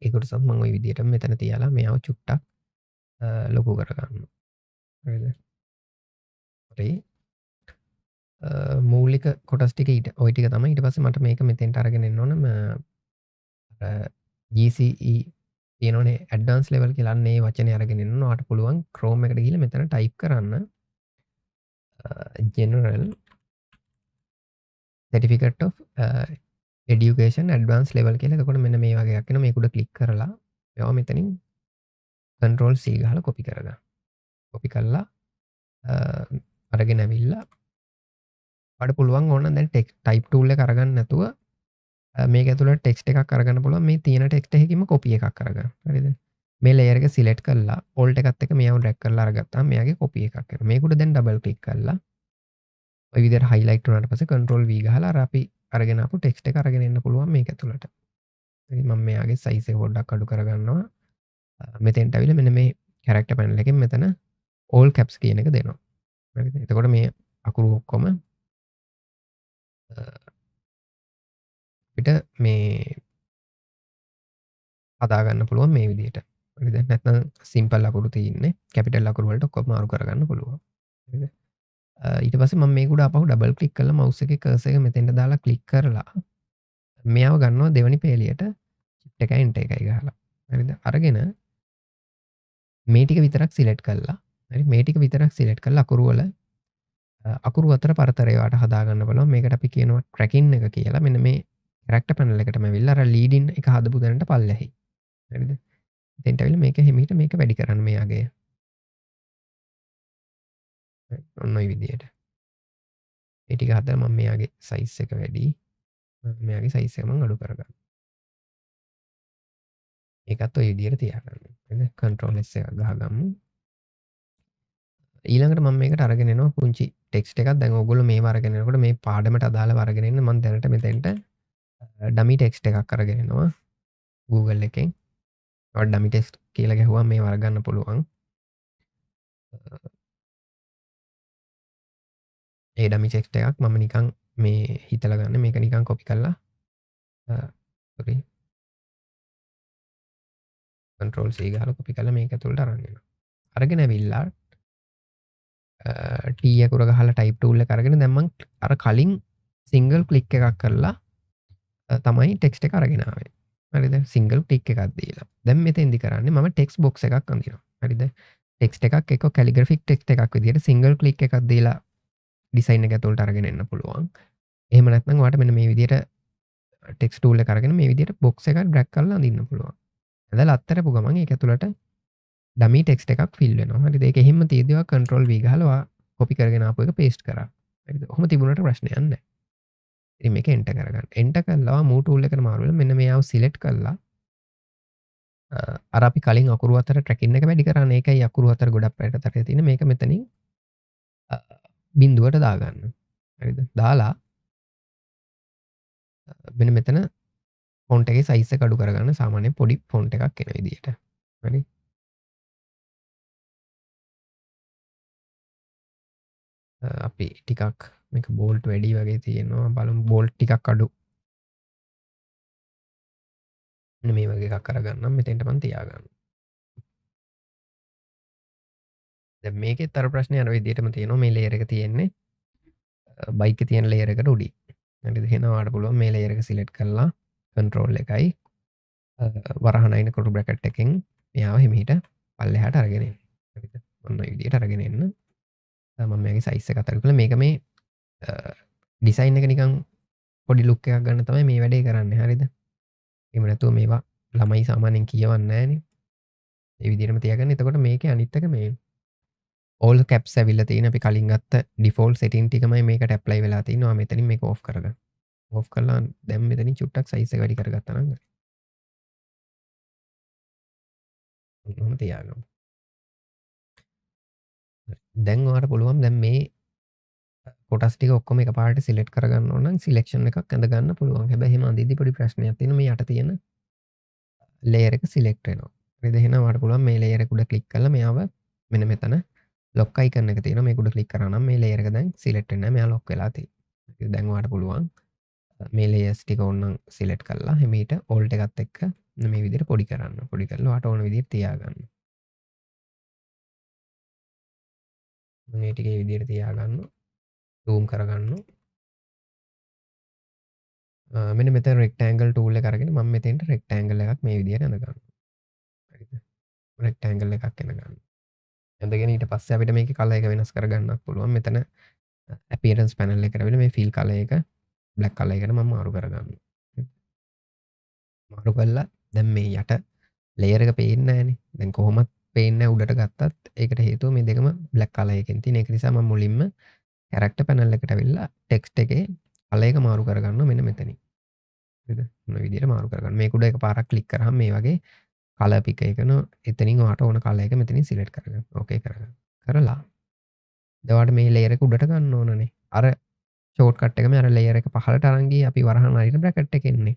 ඒ කොටසත් මම ওই විදිහට මෙතන තියලා මෙයාව චුට්ටක් ලොකු කරගන්නවා. හරිද? හරි. මූලික කොටස් ටික ඊට ඔය ටික තමයි. ඊට පස්සේ මට මේක මෙතෙන්ට අරගෙන එන්න ඕන. GCE තියෙනවනේ ඇඩ්වාන්ස් ලෙවල් කියලා අන්න ඒ වචනේ අරගෙන එන්න ඕන. ඔයාට පුළුවන් Chrome එකට ගිහලා මෙතන ටයිප් කරන්න general certificate of education advanced level කියලා. එතකොට මෙන්න මේ වගේ එකක් එනවා. මේක උඩ ක්ලික් කරලා මේවා මෙතනින් control C ගහලා copy කරගන්න. copy කරලා අරගෙන ඇවිල්ලා ඔයාට පුළුවන් ඕන දැන් ටෙක්ස්ට් ටයිප් ටූල් එක අරගන්න නැතුව මේක ඇතුළට ටෙක්ස්ට් එකක් අරගන්න පුළුවන්. මේ තියෙන ටෙක්ස්ට් එකකින්ම copy එකක් අරගන්න. හරිද? මේ layer එක select කරලා alt එකත් එක්ක මෙයාව drag කරලා අරගත්තාම මෙයාගේ copy එකක් එනවා. මේක උඩ දැන් double click කරලා ඔය විදිහට highlight වුණාට පස්සේ control V ගහලා අර අපි අරගෙන ආපු ටෙක්ස්ට් එක අරගෙන එන්න පුළුවන් මේක ඇතුළට. හරි මම මෙයාගේ size එක පොඩ්ඩක් අඩු කරගන්නවා. මෙතෙන්ට ඇවිල්ලා මෙන්න මේ character panel එකෙන් මෙතන all caps කියන එක දෙනවා. හරිද? එතකොට මේ අකුරු ඔක්කොම අපිට මේ හදාගන්න පුළුවන් මේ විදිහට. හරිද? නැත්නම් සිම්පල් අකුරු තියෙන්නේ කැපිටල් අකුරු වලට ඔක්කොම මාරු කරගන්න පුළුවන්. හරිද? ඊට පස්සේ මම මේක උඩ ආපහු ඩබල් ක්ලික් කරලා මවුස් එකේ කර්සර් එක මෙතෙන්ට දාලා ක්ලික් කරලා මෙයාව ගන්නවා දෙවෙනි පේලියට shift එකයි enter එකයි ගහලා. හරිද? අරගෙන මේ ටික විතරක් සිලෙක්ට් කරලා හරි මේ ටික විතරක් සිලෙක්ට් කරලා අකුරු අතර පරතරය වාට හදාගන්න බලන්න. මේකට අපි කියනවා tracking එක කියලා. මෙන්න මේ character panel එකටම ඇවිල්ලා අර leading එක හදපු දැනට පල්ලෙහි. හරිද? එතෙන්ට ඇවිල්ලා මේක හිමීට මේක වැඩි කරන්න මෙයාගේ. ඔන්න ඔය විදිහට. මේ ටික හදලා මම මෙයාගේ size එක වැඩි. මෙයාගේ size එක මම අඩු කරගන්නවා. ඒකත් ඔය විදිහට තියාගන්න. හරිද? control S එකක් ගහගමු. ඊළඟට මම මේකට අරගෙන එනවා පුංචි ටෙක්ස්ට් එකක්. දැන් ඕගොල්ලෝ මේව අරගෙන එනකොට මේ පාඩමට අදාළව අරගෙන එන්න මම දැනට මෙතෙන්ට ඩමි ටෙක්ස්ට් එකක් අරගෙන එනවා Google එකෙන්. ඔයාලා ඩමි ටෙක්ස්ට් කියලා ගැහුවම මේව අරගන්න පුළුවන්. ඒ ඩමි ටෙක්ස්ට් එකක් මම නිකන් මේ හිතලා ගන්න. මේක නිකන් copy කරලා sorry control C ගහලා copy කරලා මේක ඇතුළට අරන් එනවා. අරගෙන ඇවිල්ලා ටී අකුර ගහලා ටයිප් ටූල් එක අරගෙන දැන් මං අර කලින් සිංගල් ක්ලික් එකක් කරලා තමයි ටෙක්ස්ට් එක අරගෙන ආවේ. හරිද? සිංගල් ක්ලික් එකක් දීලා. දැන් මෙතෙන්දි කරන්නේ මම ටෙක්ස්ට් බොක්ස් එකක් අඳිනවා. හරිද? ටෙක්ස්ට් එකක් එක්ක කැලිග්‍රැෆික් ටෙක්ස්ට් එකක් විදිහට සිංගල් ක්ලික් එකක් දීලා ඩිසයින් එක ඇතුළට අරගෙන එන්න පුළුවන්. එහෙම නැත්නම් ඔයාලට මෙන්න මේ විදිහට ටෙක්ස්ට් ටූල් එක අරගෙන මේ විදිහට බොක්ස් එකක් ඩ්‍රැග් කරලා අඳින්න පුළුවන්. ඇදලා අත්තරපු ගමන් ඒක ඇතුළට ඩමි ටෙක්ස්ට් එකක් ෆිල් වෙනවා. හරිද? ඒක එහෙම තියෙද්දි ඔයා control V ගහලා ඔයා කොපි කරගෙන ආපු එක පේස්ට් කරා. හරිද? ඔහොම තිබුණාට ප්‍රශ්නයක් නැහැ. ඉතින් මේක එන්ටර් කරගන්න. එන්ටර් කළා මූව් ටූල් එකට මාරු වෙලා මෙන්න මේව සිලෙක්ට් කළා. අර අපි කලින් අකුරු අතර ට්‍රැකින් එක වැඩි කරන්නේ. ඒකයි අකුරු අතර ගොඩක් පැත්තට තියෙන. මේක මෙතනින් බිඳුවට දාගන්න. හරිද? දාලා මෙන්න මෙතන ෆොන්ට් එකේ සයිස් එක අඩු කරගන්න. සාමාන්‍යයෙන් පොඩි ෆොන්ට් එකක් එන විදිහට. හරි? අපි ටිකක් මේක බෝල්ට් වැඩි වගේ තියෙනවා. බලමු බෝල්ට් ටිකක් අඩු. මෙන්න මේ වගේ එකක් අරගන්නම්. මෙතෙන්ට මම තියාගන්නවා. දැන් මේකෙත් අර ප්‍රශ්නේ අර විදිහටම තියෙනවා. මේ ලේයර් එක තියෙන්නේ බයික් එකේ තියෙන ලේයර් එකට උඩින්. හරිද? එහෙනම් ඔයාලට පුළුවන් මේ ලේයර් එක සිලෙක්ට් කරලා control එකයි වරහන අයින කොටු බ්‍රැකට් එකෙන් මෙයාව හිමීට පල්ලෙහාට අරගෙන එන්න. හරිද? ඔන්න ඔය විදිහට අරගෙන එන්න. මම මේකේ සයිස් එක අතර කරලා මේක මේ ඩිසයින් එක නිකන් පොඩි ලුක් එකක් ගන්න තමයි මේ වැඩේ කරන්නේ. හරිද? එහෙම නැතුව මේවා ළමයි සාමාන්‍යයෙන් කියවන්නේ නැහනේ. ඒ විදිහටම තියාගන්න. එතකොට මේකේ අනිත් එක මේ all caps ඇවිල්ලා තියෙන අපි කලින් ගත්ත default setting ටිකමයි මේකට apply වෙලා තියෙනවා. මෙතනින් මේක off කරගන්න. off කරලා දැන් මෙතනින් චුට්ටක් size එක වැඩි කරගත්තා නම් හරි. ඔහොම තියාගමු. දැන් ඔයාලට පුළුවන් දැන් මේ කොටස් ටික ඔක්කොම එකපාරට සිලෙක්ට් කරගන්න ඕන නම් සිලෙක්ෂන් එකක් ඇඳ ගන්න පුළුවන්. හැබැයි එහෙම අඳිද්දි පොඩි ප්‍රශ්නයක් තියෙනවා. මේ යට තියෙන ලේයර් එක සිලෙක්ට් වෙනවා. හරිද? එහෙනම් ඔයාලට පුළුවන් මේ ලේයර් එක උඩ ක්ලික් කරලා මෙයාව මෙන්න මෙතන ලොක් අයිකන් එක තියෙනවා. මේක උඩ ක්ලික් කරා නම් මේ ලේයර් එක දැන් සිලෙක්ට් වෙන්නේ නැහැ. මෙයා ලොක් වෙලා තියෙනවා. දැන් ඔයාලට පුළුවන් මේ ලේයර්ස් ටික ඕනනම් සිලෙක්ට් කරලා හිමීට ඕල්ට් එකත් එක්ක මේ විදිහට පොඩි කරන්න. පොඩි කරලා ඔයාලට ඕන විදිහට තියාගන්න. මම මේ ටික මේ විදිහට තියාගන්න. zoom කරගන්න. මෙන්න මෙතන rectangle tool එක අරගෙන මම මෙතෙන්ට rectangle එකක් මේ විදිහට ඇඳ ගන්නවා. හරිද? rectangle එකක් ඇඳ ගන්න. ඇඳගෙන ඊට පස්සේ අපිට මේකේ color එක වෙනස් කරගන්නත් පුළුවන්. මෙතන appearance panel එකට ඇවිල්ලා මේ fill color එක black color එකට මම මාරු කරගන්නවා. මාරු කළා දැන් මේ යට layer එක පේන්නේ නැහනේ. දැන් කොහොමත් පේන්නේ නැහැ උඩට ගත්තත් ඒකට හේතුව මේ දෙකම black color එකෙන් තියෙන. ඒක නිසා මම මුලින්ම character panel එකට ඇවිල්ලා text එකේ color එක මාරු කරගන්නවා මෙන්න මෙතනින්. හරිද? මොන විදිහට මාරු කරගන්න. මේක උඩ එකපාරක් ක්ලික් කරාම මේ වගේ color pick එකන එතනින් ඔයාට ඕන color එක මෙතනින් select කරගන්න. ඕකේ කරගන්න. කරලා දැන් ඔයාට මේ layer එක උඩට ගන්න ඕනනේ. අර shortcut එකම අර layer එක පහළට අරන් ගියේ අපි වරහන අයින bracket එකේ ඉන්නේ.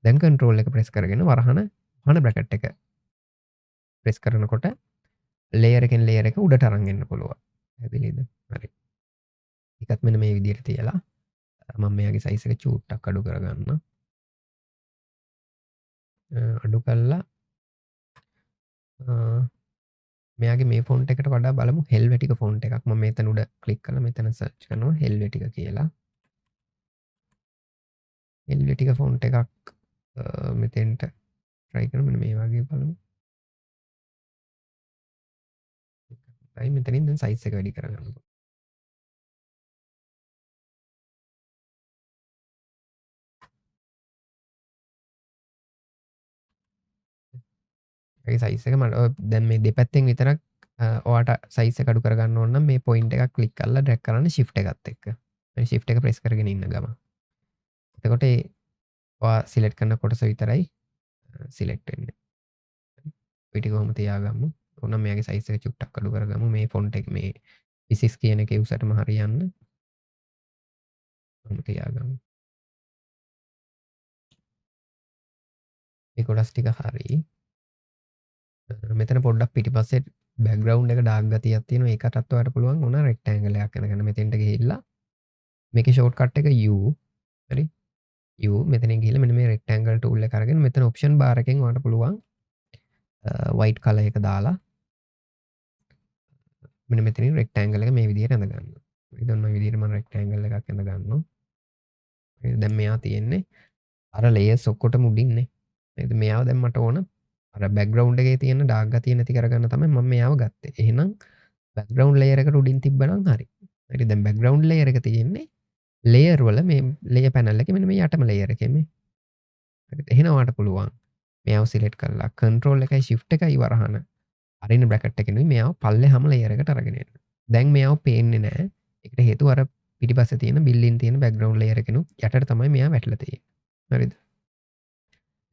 දැන් control එක press කරගෙන වරහන bracket එක press කරනකොට layer එකෙන් layer එක උඩට අරන් එන්න පුළුවන්. පැහැදිලිද? හරි. ඒකත් මෙන්න මේ විදිහට තියලා මම මෙයාගේ size එක චූට්ටක් අඩු කරගන්න. අඩු කළා මෙයාගේ මේ ෆොන්ට් එකට වඩා බලමු හෙල්වෙටික ෆොන්ට් එකක්. මම මෙතන උඩ ක්ලික් කරලා මෙතන සර්ච් කරනවා හෙල්වෙටික කියලා. හෙල්වෙටික ෆොන්ට් එකක් මෙතෙන්ට try කරමු. මෙන්න මේ වගේ බලමු. හරි මෙතනින් දැන් size එක වැඩි කරගන්න. ඒකේ size එක මම දැන් මේ දෙපැත්තෙන් විතරක් ඔයාට size එක අඩු කරගන්න ඕන නම් මේ point එකක් ක්ලික් කරලා drag කරන්න shift එකත් එක්ක. මේ shift එක press කරගෙන ඉන්න ගම. එතකොට ඔයා select කරන කොටස විතරයි select වෙන්නේ. ඔය ටික කොහොම තියාගමු. ඕනම් මෙයාගේ size එක චුට්ටක් අඩු කරගමු. මේ font එක මේ 26 කියන එකේ උසටම හරියන්න. ඔහොම තියාගමු. මේ කොටස් ටික හරි. මෙතන පොඩ්ඩක් පිටිපස්සේ බෑග්‍රවුන්ඩ් එක ඩාර්ක් ගතියක් තියෙනවා. ඒකටත් ඔයාලට පුළුවන් ඕන රෙක්ටැන්ගල් එකක් අරගෙන මෙතෙන්ට ගිහිල්ලා මේකේ ෂෝට්කට් එක U. හරි. U මෙතනින් ගිහිල්ලා මෙන්න මේ රෙක්ටැන්ගල් ටූල් එක අරගෙන මෙතන ඔප්ෂන් බාර් එකෙන් ඔයාලට පුළුවන් white color එක දාලා මෙන්න මෙතනින් රෙක්ටැන්ගල් එක මේ විදිහට ඇඳ ගන්නවා. ඉතින් මේ විදිහට මම රෙක්ටැන්ගල් එකක් ඇඳ ගන්නවා. දැන් මෙයා තියෙන්නේ අර ලේයර්ස් ඔක්කොටම උඩින්නේ. නේද? මෙයාව දැන් මට ඕන අර බෑග්ග්‍රවුන්ඩ් එකේ තියෙන ඩාර්ක් ගතිය නැති කරගන්න තමයි මම මෙයාව ගත්තේ. එහෙනම් බෑග්ග්‍රවුන්ඩ් ලේයර් එකට උඩින් තිබ්බනම් හරි. හරි දැන් බෑග්ග්‍රවුන්ඩ් ලේයර් එක තියෙන්නේ ලේයර් වල මේ ලේයර් පැනල් එකේ මෙන්න මේ යටම ලේයර් එකේ මේ. හරිද? එහෙනම් ඔයාලට පුළුවන් මෙයාව සිලෙක්ට් කරලා කන්ට්‍රෝල් එකයි shift එකයි වරහන අරින බ්‍රැකට් එකෙනුයි මෙයාව පල්ලෙහාම ලේයර් එකට අරගෙන එන්න. දැන් මෙයාව පේන්නේ නැහැ. ඒකට හේතුව අර පිටිපස්සේ තියෙන බිල්ඩින් තියෙන බෑග්ග්‍රවුන්ඩ් ලේයර් එකෙනුත් යටට තමයි මෙයා වැටලා තියෙන්නේ. හරිද?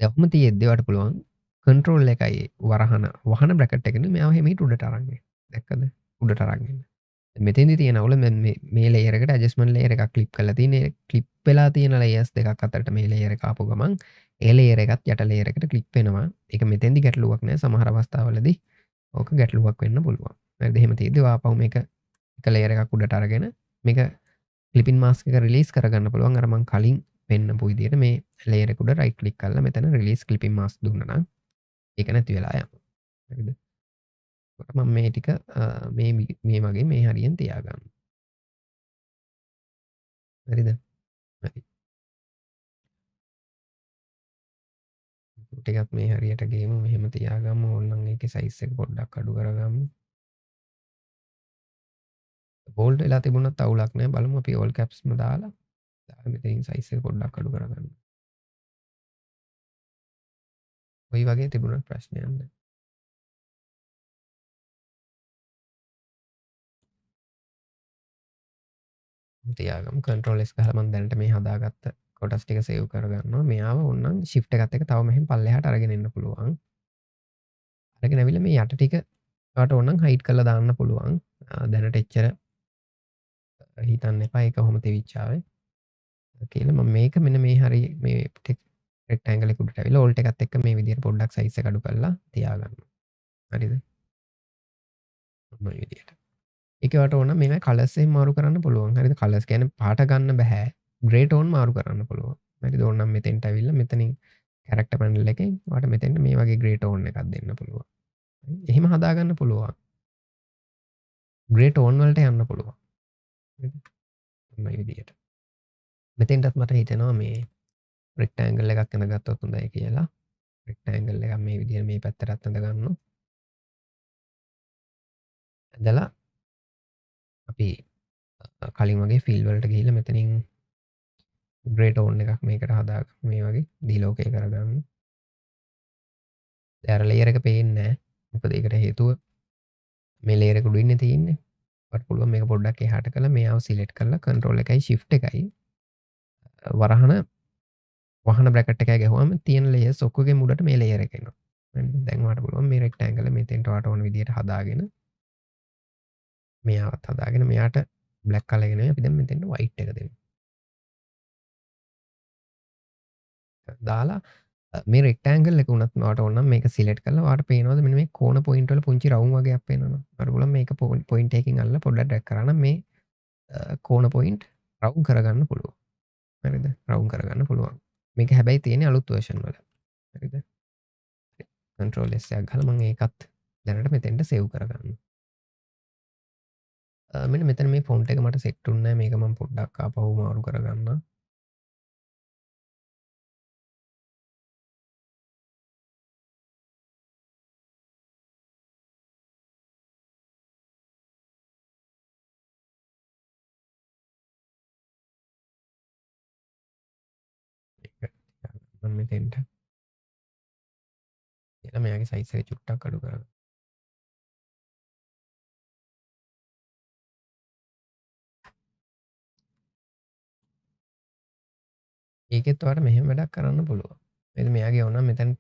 දැන් ඔහොම තියෙද්දි ඔයාලට පුළුවන් කන්ට්‍රෝල් එකයි වහන බ්‍රැකට් එකෙනුයි මෙයාව හිමීට උඩට අරන් එන්න. දැක්කද? උඩට අරන් එන්න. මෙතෙන්දි තියෙන අවුල මේ ලේයර් එකට ඇඩ්ජස්ට්මන්ට් ලේයර් එකක් ක්ලික් කරලා තියෙන්නේ. ක්ලික් වෙලා තියෙන ලේයර්ස් දෙකක් අතරට මේ ලේයර් එක ආපු ගමන් ඒ ලේයර් එකත් යට ලේයර් එකට ක්ලික් වෙනවා. ඒක මෙතෙන්දි ගැටලුවක් නෑ. සමහර අවස්ථාවලදී ඕක ගැටලුවක් වෙන්න පුළුවන්. හරිද? එහෙම තියෙද්දි ආපහු මේක එක ලේයර් එකක් උඩට අරගෙන මේක ක්ලිපින් මාස්ක් එක රිලීස් කරගන්න පුළුවන්. අර මං කලින් පෙන්නපු විදිහට මේ ලේයර් එක උඩ රයිට් ක්ලික් කරලා මෙතන රිලීස් ක්ලිපින් මාස්ක් දුන්නා නම් ඒක නැති වෙලා යනවා. හරිද? එතකොට මම මේ ටික මේ වගේ මේ හරියෙන් තියාගන්නවා. හරිද? හරි. ටිකක් මේ හරියට ගේමු. මෙහෙම තියාගමු. ඕනනම් ඒකේ සයිස් එක පොඩ්ඩක් අඩු කරගමු. බෝල්ඩ් වෙලා තිබුණත් අවුලක් නැහැ. බලමු අපි ඕල් කැප්ස්ම දාලා මෙතනින් සයිස් එක පොඩ්ඩක් අඩු කරගන්න. ওই වගේ තිබුණත් ප්‍රශ්නයක් නැහැ. තියාගමු. කන්ට්‍රෝල් S ගහලා මම දැනට මේ හදාගත්ත කොටස් ටික සේව් කරගන්නවා. මෙයාව ඕනනම් shift එකත් එක්ක තව මෙහෙම පල්ලෙහාට අරගෙන එන්න පුළුවන්. අරගෙන ඇවිල්ලා මේ යට ටික ඔයාලට ඕනනම් හයිඩ් කරලා දාන්න පුළුවන්. දැනට එච්චර හිතන්න එපා. ඒක කොහොම තිවිච්චාවේ. කියලා මම මේක මෙන්න මේ හරි මේ රෙක්ටැන්ගල් එක උඩට ඇවිල්ලා ඕල්ට් එකත් එක්ක මේ විදිහට පොඩ්ඩක් සයිස් එක අඩු කරලා තියාගන්නවා. හරිද? මේ විදිහට. ඒක ඔයාලට ඕන මේවා කලර්ස් එහෙම මාරු කරන්න පුළුවන්. හරිද? කලර්ස් කියන්නේ පාට ගන්න බෑ. ග්‍රේ ටෝන් මාරු කරන්න පුළුවන්. හරිද? ඕනනම් මෙතෙන්ට ඇවිල්ලා මෙතනින් කැරක්ටර් පැනල් එකෙන් ඔයාලට මෙතෙන්ට මේ වගේ ග්‍රේ ටෝන් එකක් දෙන්න පුළුවන්. එහෙම හදාගන්න පුළුවන්. ග්‍රේ ටෝන් වලට යන්න පුළුවන්. හරිද? මේ විදිහට. මෙතෙන්ටත් මට හිතෙනවා මේ රෙක්ටැන්ගල් එකක් ඇඳගත්තොත් හොඳයි කියලා. රෙක්ටැන්ගල් එකක් මේ විදිහට මේ පැත්තටත් ඇඳ ගන්නවා. ඇඳලා අපි කලින් වගේ ෆිල් වලට ගිහිල්ලා මෙතනින් ග්‍රේ ටෝන් එකක් මේකට හදාගමු. මේ වගේ ඩිලෝකේ කරගමු. දැන් අර ලේයර් එක පේන්නේ නැහැ. මොකද ඒකට හේතුව මේ ලේයර් එක උඩින්නේ තියෙන්නේ. ඔයාලට පුළුවන් මේක පොඩ්ඩක් එහාට කරලා මෙයාව සිලෙක්ට් කරලා කන්ට්‍රෝල් එකයි shift එකයි වහන බ්‍රැකට් එකයි ගැහුවම තියෙන ලේයර්ස් ඔක්කොගේ මුඩට මේ ලේයර් එක එනවා. දැන් ඔයාලට පුළුවන් මේ රෙක්ටැන්ගල් මෙතෙන්ට ඔයාලට ඕන විදිහට හදාගෙන මෙයාවත් හදාගෙන මෙයාට බ්ලැක් කලර් එක නෙමෙයි අපි දැන් මෙතෙන්ට වයිට් එක දෙමු. දාලා මේ රෙක්ටැන්ගල් එක උනත් ඔයාලට ඕන නම් මේක සිලෙක්ට් කරලා ඔයාලට පේනවද මෙන්න මේ කෝණ පොයින්ට් වල පුංචි රවුම් වගේක් පේනවනේ. ඔයාලට පුළුවන් මේක පොයින්ට් එකකින් අල්ලලා පොඩ්ඩක් ඩ්‍රැග් කරා නම් මේ කෝණ පොයින්ට් රවුම් කරගන්න පුළුවන්. හරිද? රවුම් කරගන්න පුළුවන්. මේක හැබැයි තියෙන්නේ අලුත් වර්ෂන් වල. හරිද? කන්ට්‍රෝල් S එකක් ගහලා මම ඒකත් දැනට මෙතෙන්ට සේව් කරගන්නවා. මෙන්න මෙතන මේ ෆොන්ට් එක මට සෙට් වුන්නේ නැහැ. මේක මම පොඩ්ඩක් ආපහු මාරු කරගන්නම්. මම මෙතෙන්ට කියලා මෙයාගේ සයිස් එක චුට්ටක් අඩු කරගන්න. ඒකෙත් ඔයාලට මෙහෙම වැඩක් කරන්න පුළුවන්. නේද? මෙයාගේ ඕනම් මෙතන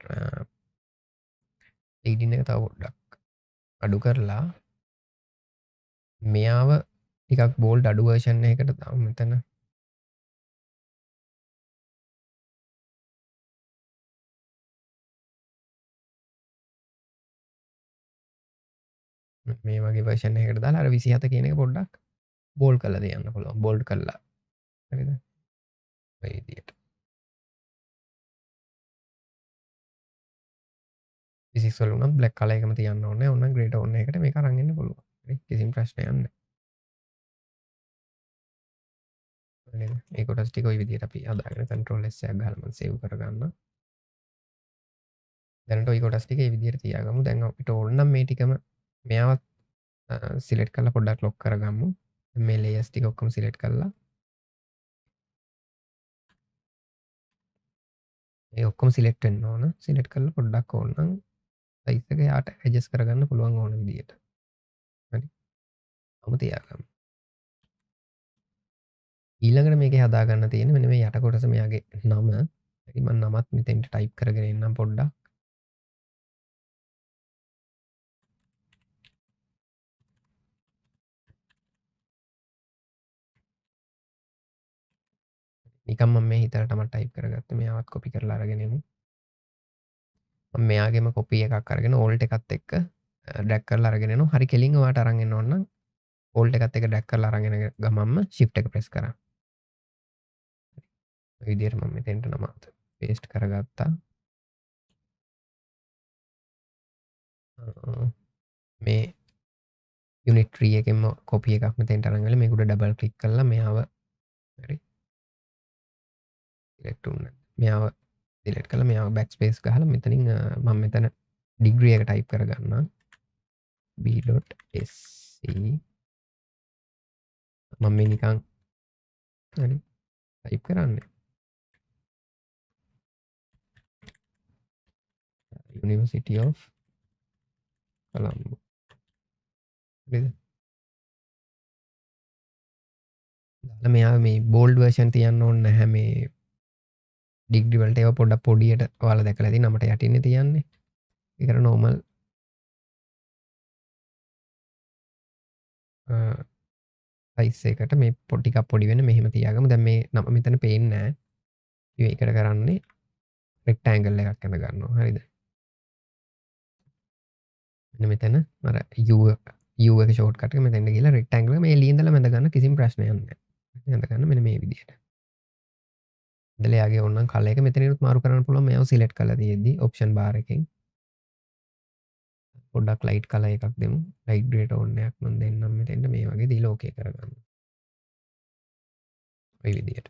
ලීඩින් එක තව පොඩ්ඩක් අඩු කරලා මෙයාව ටිකක් බෝල්ඩ් අඩු වර්ෂන් එකකට දාමු මෙතන. මේ වගේ වර්ෂන් එකකට දාලා අර 27 කියන එක පොඩ්ඩක් බෝල්ඩ් කරලා තියන්න පුළුවන්. බෝල්ඩ් කරලා. හරිද? ඔය විදියට. 26 වල උනත් බ්ලැක් කලර් එකම තියන්න ඕනේ. ඕනනම් ග්‍රේ ටෝන් එකකට මේක අරන් එන්න පුළුවන්. හරි කිසිම ප්‍රශ්නයක් නැහැ. නේද? ඒ කොටස් ටික ওই විදිහට අපි හදාගෙන control S එකක් ගහලා මම save කරගන්නවා. දැනට ওই කොටස් ටික ඒ විදිහට තියාගමු. දැන් අපිට ඕන නම් මේ ටිකම මෙයාවත් සිලෙක්ට් කරලා පොඩ්ඩක් ලොක් කරගමු. මේ layers ටික ඔක්කොම සිලෙක්ට් කරලා ඒ ඔක්කොම සිලෙක්ට් වෙන්න ඕන. සිලෙක්ට් කරලා පොඩ්ඩක් ඕනනම් size එක යාට adjust කරගන්න පුළුවන් ඕන විදිහට. හරි. මම තියාගමු. ඊළඟට මේකේ හදාගන්න තියෙන මෙන්න මේ යට කොටස මෙයාගේ නම. හරි මම නමත් මෙතෙන්ට ටයිප් කරගෙන එන්නම් පොඩ්ඩක්. නිකන් මම මේ හිතලටම ටයිප් කරගත්ත මෙයාවත් කොපි කරලා අරගෙන එමු. මම මෙයාගේම කොපි එකක් අරගෙන ඕල්ට් එකත් එක්ක ඩ්‍රැග් කරලා අරගෙන එනවා. හරි කෙලින් ඔයාට අරන් එන්න ඕන නම් ඕල්ට් එකත් එක්ක ඩ්‍රැග් කරලා අරන් එන ගමන්ම shift එක ප්‍රෙස් කරා. ඔය විදිහට මම මෙතෙන්ට නම පේස්ට් කරගත්තා. මේ යුනිට් 3 එකෙන්ම කොපි එකක් මෙතෙන්ට අරන් ගලලා මේක උඩ ඩබල් ක්ලික් කරලා මෙයාව හරි සිලෙක්ට් වුණා. මෙයාව සිලෙක්ට් කරලා මෙයාව බෑක් ස්පේස් ගහලා මෙතනින් මම මෙතන ඩිග්‍රී එක ටයිප් කරගන්නවා. b.sc මම මේ නිකන් හරි ටයිප් කරන්නේ University of Colombo. හරිද? දාලා මෙයා මේ බෝල්ඩ් වර්ෂන් තියන්න ඕනේ නැහැ මේ ඩිග්‍රී වලට ඒවා පොඩ්ඩක් පොඩියට ඔයාලා දැකලා තියෙන නමට යටින්නේ තියන්නේ. ඒකට normal size එකට මේ ටිකක් පොඩි වෙන මෙහෙම තියාගමු. දැන් මේ නම මෙතන පේන්නේ නැහැ. ඒකට කරන්නේ rectangle එකක් ඇඳ ගන්නවා. හරිද? මෙන්න මෙතන අර U එක ෂෝට්කට් එක මෙතෙන්ට ගිහලා rectangle එක මේ ලියඳලා මැද ගන්න කිසිම ප්‍රශ්නයක් නැහැ. ඇඳ ගන්න මෙන්න මේ විදිහට. ඉඳලා යාගේ ඕනනම් කලර් එක මෙතනිනුත් මාරු කරන්න පුළුවන්. මේව සිලෙක්ට් කරලා තියෙද්දි option bar එකෙන් පොඩ්ඩක් ලයිට් කලර් එකක් දෙමු. ලයිට් ග්‍රේට ඕන් එකක් මම දෙන්නම් මෙතෙන්ට මේ වගේ දීලා ඕකේ කරගන්න. ඔය විදිහට.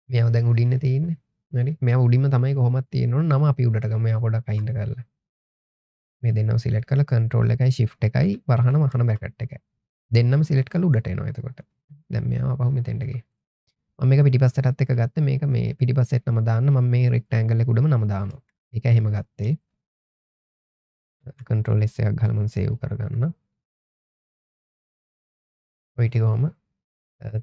මේව දැන් උඩින් තියෙන්නේ. හරි. මේව උඩින්ම තමයි කොහොමද තියෙනවනේ නම අපි උඩට ගමු. මේව පොඩ්ඩක් අයින්ද කරලා. මේ දෙන්නම සිලෙක්ට් කරලා control එකයි shift එකයි වරහන වහන බ්‍රැකට් එකයි. දෙන්නම සිලෙක්ට් කරලා උඩට එනවා එතකොට. දැන් මේව අපහු මෙතෙන්ට ගියේ. මම මේක පිටිපස්සටත් එක ගත්තේ මේක මේ පිටිපස්සට නම දාන්න මම මේ rectangle එක උඩම නම දානවා. ඒක එහෙම ගත්තේ. control S එකක් ගහලා මම save කරගන්න. ඔය ටික කොහම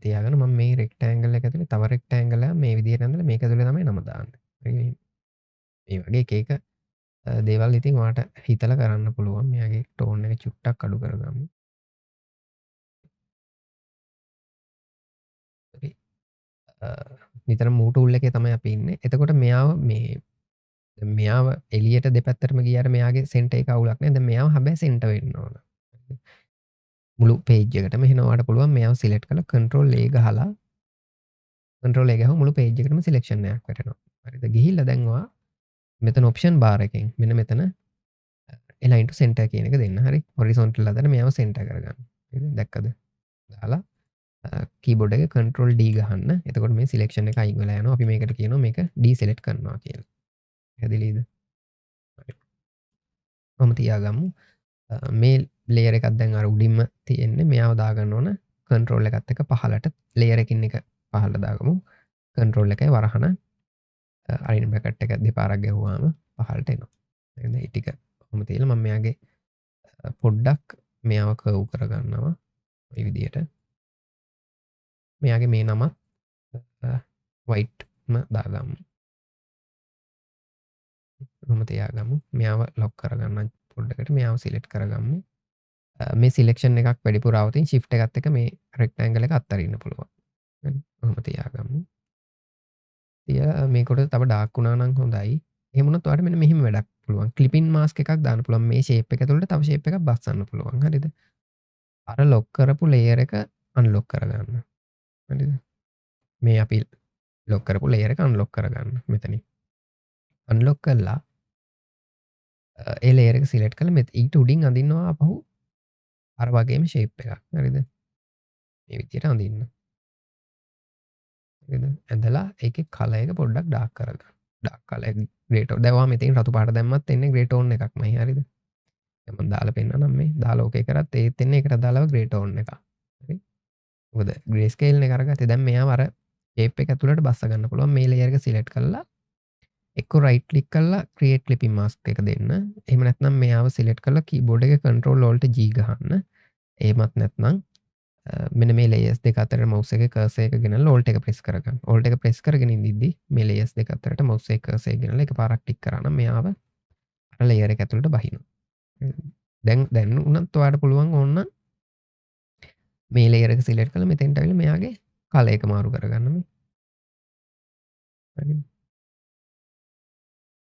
තියාගෙන මම මේ rectangle එක ඇතුලේ තව rectangle එකක් මේ විදිහට ඇඳලා මේක ඇතුලේ තමයි නම දාන්නේ. මේ වගේ එක එක දේවල් ඉතින් ඔයාට හිතලා කරන්න පුළුවන්. මෙයාගේ tone එක චුට්ටක් අඩු කරගමු. හරි. නිතර මූ ටූල් එකේ තමයි අපි ඉන්නේ. එතකොට මෙයාව මෙයාව එළියට දෙපැත්තටම ගියාට මෙයාගේ සෙන්ටර් එක අවුලක් නැහැ. දැන් මෙයාව හැබැයි සෙන්ටර් වෙන්න ඕන. මුළු පේජ් එකටම එහෙනම් ඔයාලට පුළුවන් මෙයාව සිලෙක්ට් කරලා control A ගහලා control A ගහුවම මුළු පේජ් එකටම සිලෙක්ෂන් එකක් වැටෙනවා. හරිද? ගිහිල්ලා දැන් ඔයා මෙතන option bar එකෙන් මෙන්න මෙතන align to center කියන එක දෙන්න. හරි. horizontal හදලා මෙයාව center කරගන්න. හරිද? දැක්කද? දාලා කීබෝඩ් එකේ control D ගහන්න. එතකොට මේ සිලෙක්ෂන් එක අයින් වෙලා යනවා. අපි මේකට කියනවා මේක deselect කරනවා කියලා. පැහැදිලිද? හරි. මම තියාගමු. මේ ලේයර් එකක් දැන් අර උඩින්ම තියෙන්නේ. මෙයාව දාගන්න ඕන control එකත් එක්ක පහළට layer එකකින් එක පහළට දාගමු. control එකයි වරහන අයින් බ්‍රැකට් එක දෙපාරක් ගැහුවාම පහළට එනවා. එහෙනම් මේ ටික කොහොම තියලා මම මෙයාගේ පොඩ්ඩක් මෙයාව කර්ව් කරගන්නවා. මේ විදිහට. මෙයාගේ මේ නම වයිට්ම දාගමු. මම තියාගමු. මෙයාව ලොක් කරගන්න පොඩ්ඩකට මෙයාව සිලෙක්ට් කරගමු. මේ සිලෙක්ෂන් එකක් වැඩිපුර આવතින් shift එකත් එක්ක මේ rectangle එක අත්තරින්න පුළුවන්. හරි. මම තියාගමු. මේකොට තව ඩාර්ක් වුණා නම් හොඳයි. එහෙම වුණොත් ඔයාලට මෙන්න මෙහිම වැඩක් පුළුවන්. clipping mask එකක් දාන්න පුළුවන්. මේ shape එක ඇතුළට තව shape එකක් බස්සන්න පුළුවන්. හරිද? අර lock කරපු layer එක unlock කරගන්න. හරිද? මේ අපි lock කරපු layer එක unlock කරගන්න මෙතනින්. unlock කළා ඒ ලේයර් එක සිලෙක්ට් කරලා ඊට උඩින් අඳින්නවා අපහු අර වගේම ෂේප් එකක්. හරිද? මේ විදිහට අඳින්න. හරිද? ඇඳලා ඒකේ කලර් එක පොඩ්ඩක් ඩාර්ක් කරගන්න. Dark colour Grey tone. දැන් ඔයාම ඉතින් රතු පාට දැම්මත් එන්නේ ග්‍රේ ටෝන් එකක්මයි. හරිද? දැන් මම දාලා පෙන්නන්නම් මේ. දාලා ඕකේ කරත් ඒත් එන්නේ ඒකට අදාළව ග්‍රේ ටෝන් එකක්. හරි? මොකද ග්‍රේ ස්කේල් එක අරගත්තේ දැන් මෙයාව අර ෂේප් එක ඇතුළට බස්ස ගන්න පුළුවන්. මේ ලේයර් එක සිලෙක්ට් කරලා එක්ක රයිට් ක්ලික් කරලා ක්‍රියේට් ක්ලිපින් මාස්ක් එක දෙන්න. එහෙම නැත්නම් මෙයාව සිලෙක්ට් කරලා කීබෝඩ් එකේ කන්ට්‍රෝල් ඕල්ට් G ගහන්න. එහෙමත් නැත්නම් මෙන්න මේ ලේයර්ස් දෙක අතර මවුස් එකේ කර්සර් එක ගෙනල්ලා ඕල්ට් එක ප්‍රෙස් කරගන්න. ඕල්ට් එක ප්‍රෙස් කරගෙන ඉඳිද්දි මේ ලේයර්ස් දෙක අතරට මවුස් එකේ කර්සර් එක ගෙනල්ලා එකපාරක් ක්ලික් කරා නම් මෙයාව අර ලේයර් එක ඇතුළට බහිනවා. දැන් උනත් ඔයාලට පුළුවන් ඕන්න මේ ලේයර් එක සිලෙක්ට් කරලා මෙතෙන්ට ඇවිල්ලා මෙයාගේ කලර් එක මාරු කරගන්න මේ. හරිද?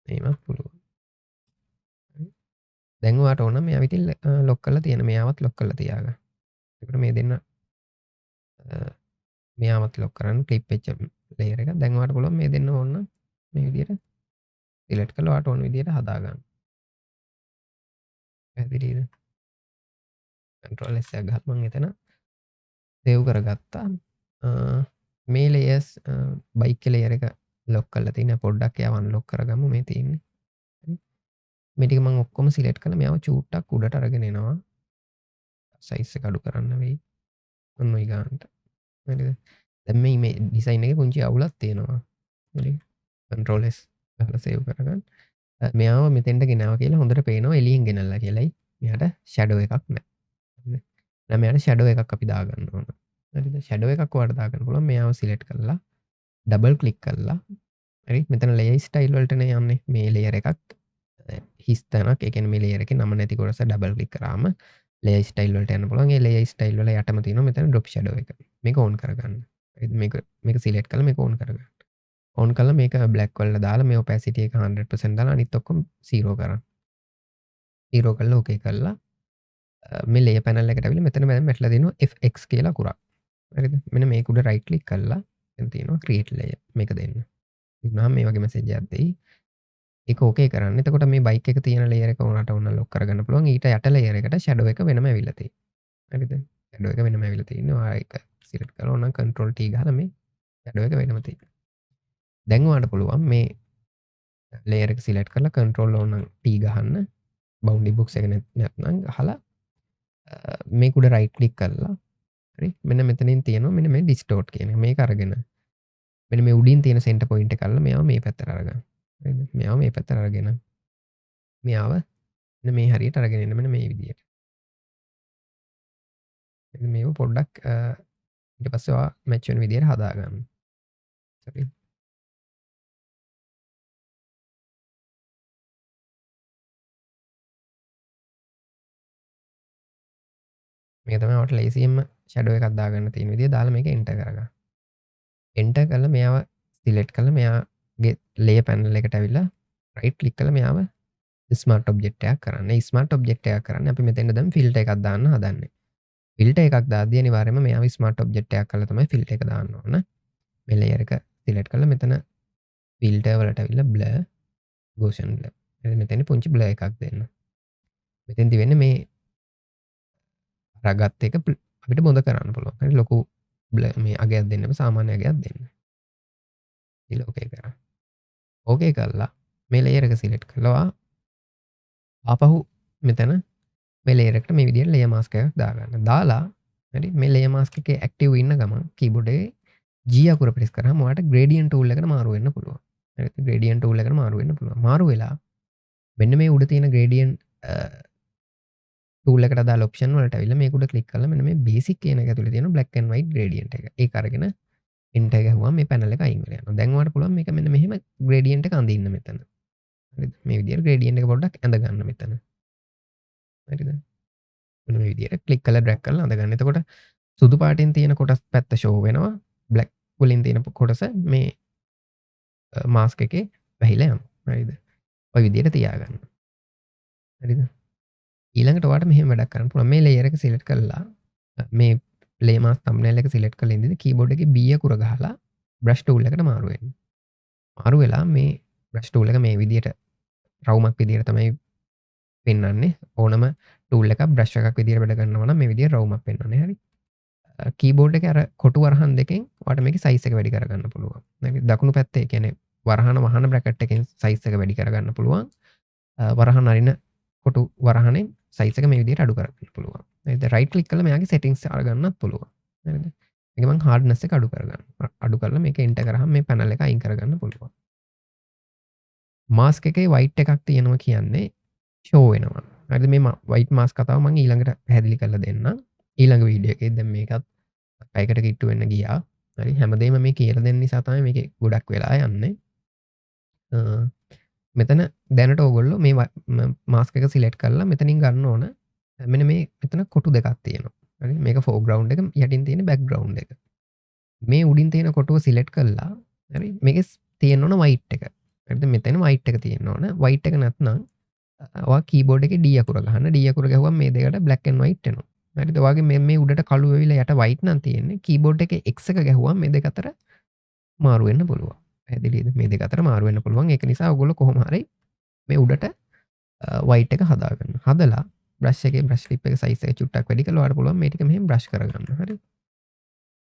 එහෙමත් පුළුවන්. දැන් ඔයාට ඕන මෙයා ඉතින් ලොක් කරලා තියෙන මෙයාවත් ලොක් කරලා තියාගන්න. ඒකට මේ දෙන්න මෙයාවත් ලොක් කරන්න ක්ලිප් වෙච්ච ලේයර් එක. දැන් ඔයාට පුළුවන් මේ දෙන්න ඕන මේ විදිහට සිලෙක්ට් කරලා ඔයාට ඕන විදිහට හදා ගන්න. පැහැදිලිද? කන්ට්‍රෝල් S එක ගහලා මම එතන සේව් කරගත්තා. මේ ලේයර්ස් බයික් ලේයර් එක ලොක් කරලා තියෙන පොඩ්ඩක් එයාව අන්ලොක් කරගමු මේ තියෙන්නේ. මේ ටික මම ඔක්කොම සිලෙක්ට් කරලා මෙයාව චූට්ටක් උඩට අරගෙන එනවා. සයිස් එක අඩු කරන්න වෙයි. ඔන්න ඔය ගන්නට. හරිද? දැන් මේ ඩිසයින් එකේ පුංචි අවුලක් තියෙනවා. හරි. කන්ට්‍රෝල් S ගහලා සේව් කරගන්න. මෙයාව මෙතෙන්ට ගෙනාවා කියලා හොඳට පේනවා එළියෙන් ගෙනල්ලා කියලායි. මෙයාට ෂැඩෝ එකක් නැහැ. හරිද? දැන් මෙයාට ෂැඩෝ එකක් අපි දාගන්න ඕන. හරිද? ෂැඩෝ එකක් ඔයාලට දාගන්න පුළුවන්. මෙයාව සිලෙක්ට් කරලා ඩබල් ක්ලික් කරලා හරි මෙතන ලේයර් ස්ටයිල් වලටනේ යන්නේ. මේ ලේයර් එකක් හිස් තැනක්. ඒ කියන්නේ මේ ලේයර් එකේ නම නැති කොටස ඩබල් ක්ලික් කරාම ලේයර් ස්ටයිල් වලට යන්න පුළුවන්. ඒ ලේයර් ස්ටයිල් වල යටම තියෙනවා මෙතන ඩ්‍රොප් ෂැඩෝ එක. මේක ඕන් කරගන්න. හරිද? මේක සිලෙක්ට් කරලා මේක ඕන් කරගන්න. ඕන් කරලා මේක බ්ලැක් වලට දාලා මේ ඔපැසිටි එක 100% දාලා අනිත් ඔක්කොම 0 කරන්න. 0 කරලා ඕකේ කරලා මේ ලේයර් පැනල් එකට ඇවිල්ලා මෙතන වැටලා දෙනවා FX කියලා අකුරක්. හරිද? මෙන්න මේක උඩ රයිට් ක්ලික් කරලා දැන් තියෙනවා ක්‍රියේට් ලේයර් මේක දෙන්න. ඉන්නවා මේ වගේ මැසේජ් එකක් දෙයි. ඒක ඕකේ කරන්න. එතකොට මේ බයික් එක තියෙන ලේයර් එක ඕනට ඕන ලොක් කරගන්න පුළුවන්. ඊට යට ලේයර් එකට ෂැඩෝ එක වෙනම ඇවිල්ලා තියෙනවා. හරිද? ෂැඩෝ එක වෙනම ඇවිල්ලා තියෙනවා. ආ ඒක සිලෙක්ට් කරලා ඕනම් කන්ට්‍රෝල් T ගහලා මේ ෂැඩෝ එක වෙනම තියෙනවා. දැන් ඔයාලට පුළුවන් මේ ලේයර් එක සිලෙක්ට් කරලා කන්ට්‍රෝල් ඕනම් T ගහන්න. බවුන්ඩරි බොක්ස් එක නැත්නම් ගහලා මේක උඩ රයිට් ක්ලික් කරලා හරි මෙන්න මෙතනින් තියෙනවා මෙන්න මේ ඩිස්ටෝට් කියන එක. මේක අරගෙන මෙන්න මේ උඩින් තියෙන සෙන්ටර් පොයින්ට් එක අල්ලලා මෙයාව මේ පැත්තට අරගන්න. හරිද? මෙයාව මේ පැත්තට අරගෙන මෙයාව මෙන්න මේ හරියට අරගෙන එන්න මෙන්න මේ විදියට. මෙන්න මේව පොඩ්ඩක් ඊට පස්සේ ඔයා මැච් වෙන විදියට හදා ගන්න. හරි. මේක තමයි ඔයාලට ලේසියෙන්ම ෂැඩෝ එකක් දාගන්න තියෙන විදිය. දාලා මේක එන්ටර් කරගන්න. එන්ටර් කරලා මෙයාව සිලෙක්ට් කරලා මෙයාගේ ලේයර් පැනල් එකට ඇවිල්ලා රයිට් ක්ලික් කරලා මෙයාව ස්මාර්ට් ඔබ්ජෙක්ට් එකක් කරන්න. ස්මාර්ට් ඔබ්ජෙක්ට් එකක් කරන්න අපි මෙතෙන්ට දැන් ෆිල්ටර් එකක් දාන්න හදන්නේ. ෆිල්ටර් එකක් දාද්දී අනිවාර්යයෙන්ම මෙයාව ස්මාර්ට් ඔබ්ජෙක්ට් එකක් කරලා තමයි ෆිල්ටර් එක දාන්න ඕන. මේ ලේයර් එක සිලෙක්ට් කරලා මෙතන ෆිල්ටර් වලට ඇවිල්ලා බ්ලර් ගෝෂන් බ්ලර්. මෙතන පුංචි බ්ලර් එකක් දෙන්න. මෙතෙන්දි වෙන්නේ මේ රගත් එක අපිට බොඳ කරන්න පුළුවන්. හරි ලොකු මේ අගයක් දෙන්න සාමාන්‍ය අගයක් දෙන්න. ඊළඟ ඕකේ කරා. ඕකේ කරලා මේ ලේයර් එක සිලෙක්ට් කරලා ආපහු මෙතන මේ ලේයර් එකට මේ විදිහට ලේයර් මාස්ක් එකක් දාගන්න. දාලා හරි මේ ලේයර් මාස්ක් එකේ ඇක්ටිව් ඉන්න ගමන් කීබෝඩ් එකේ G අකුර ප්‍රෙස් කරාම ඔයාලට ග්‍රේඩියන්ට් ටූල් එකට මාරු වෙන්න පුළුවන්. හරි ග්‍රේඩියන්ට් ටූල් එකට මාරු වෙන්න පුළුවන්. මාරු වෙලා මෙන්න මේ උඩ තියෙන ග්‍රේඩියන්ට් ටූල් එකට දාලා ඔප්ෂන් වලට ඇවිල්ලා මේක උඩ ක්ලික් කරලා මෙන්න මේ බේසික් කියන එක ඇතුලේ තියෙන black and white gradient එක. ඒක අරගෙන එන්ටර් ගහුවම මේ පැනල් එක අයින් වෙලා යනවා. දැන් ඔයාලට පුළුවන් මේක මෙන්න මෙහෙම gradient එක අඳින්න මෙතන. හරිද? මේ විදිහට gradient එක පොඩ්ඩක් ඇඳ ගන්න මෙතන. හරිද? මෙන්න මේ විදිහට ක්ලික් කරලා drag කරලා අඳ ගන්න. එතකොට සුදු පාටින් තියෙන කොටස් පැත්ත show වෙනවා. black වලින් තියෙන කොටස මේ මාස්ක් එකේ වැහිලා යනවා. හරිද? ඔය විදිහට තියාගන්න. හරිද? ඊළඟට ඔයාලට මෙහෙම වැඩක් කරන්න පුළුවන්. මේ ලේයර් එක සිලෙක්ට් කරලා මේ play mask thumbnail එක සිලෙක්ට් කරලා ඉඳිද කීබෝඩ් එකේ B අකුර ගහලා brush tool එකට මාරු වෙන්න. මාරු වෙලා මේ brush tool එක මේ විදිහට රවුමක් විදිහට තමයි පෙන්වන්නේ. ඕනම ටූල් එකක් බ්‍රෂ් එකක් විදිහට වැඩ කරනවා නම් මේ විදිහට රවුමක් පෙන්වන්නේ. හරි. කීබෝඩ් එකේ අර කොටු වරහන් දෙකෙන් ඔයාලට මේකේ සයිස් එක වැඩි කරගන්න පුළුවන්. හරි. දකුණු පැත්තේ ඒ කියන්නේ වරහන වහන බ්‍රැකට් එකෙන් සයිස් එක වැඩි කරගන්න පුළුවන්. වරහන් අරින කොටු වරහනෙන් සයිස් එක මේ විදිහට අඩු කරගන්න පුළුවන්. හරිද? රයිට් ක්ලික් කරලා මෙයාගේ සෙටින්ග්ස් අරගන්නත් පුළුවන්. හරිද? මේක මම හાર્ඩ්නස් එක අඩු කරගන්නවා. අඩු කරලා මේක එන්ටර් කරාම මේ පැනල් එක අයින් කරගන්න පුළුවන්. මාස්ක් එකේ වයිට් එකක් තියෙනවා කියන්නේ ෂෝ වෙනවා. හරිද? මේ වයිට් මාස්ක් කතාව මම ඊළඟට පැහැදිලි කරලා දෙන්නම්. ඊළඟ වීඩියෝ එකේ දැන් මේකත් පැයකට කිට්ටු වෙන්න ගියා. හරි හැමදේම මේ කියලා දෙන්න නිසා තමයි මේකේ ගොඩක් වෙලා යන්නේ. මෙතන දැනට ඕගොල්ලෝ මේ මාස්ක් එක සිලෙක්ට් කරලා මෙතනින් ගන්න ඕන. මෙන්න මේ මෙතන කොටු දෙකක් තියෙනවා. හරි මේක ෆෝග්‍රවුන්ඩ් එක යටින් තියෙන බෑග්ග්‍රවුන්ඩ් එක. මේ උඩින් තියෙන කොටුව සිලෙක්ට් කරලා හරි මේකේ තියෙන්න ඕන වයිට් එක. හරිද? මෙතන වයිට් එක තියෙන්න ඕන. වයිට් එක නැත්නම් ඔයා කීබෝඩ් එකේ D අකුර ගහන්න. D අකුර ගැහුවම මේ දෙකට black and white එනවා. හරිද? ඔයාගේ මේ උඩට කළු වෙවිලා යට white නම් තියෙන්නේ. කීබෝඩ් එකේ X එක ගැහුවම මේ දෙක අතර මාරු වෙන්න පුළුවන්. පැහැදිලිද? මේ දෙක අතර මාරු වෙන්න පුළුවන්. ඒක නිසා ඔයගොල්ලෝ කොහොම හරි මේ උඩට white එක හදාගන්න. හදලා බ්‍රෂ් එකේ බ්‍රෂ් ටිප් එක සයිස් එක චුට්ටක් වැඩි කරලා ඔයාලට පුළුවන් මේ ටික මෙහෙම බ්‍රෂ් කරගන්න. හරි.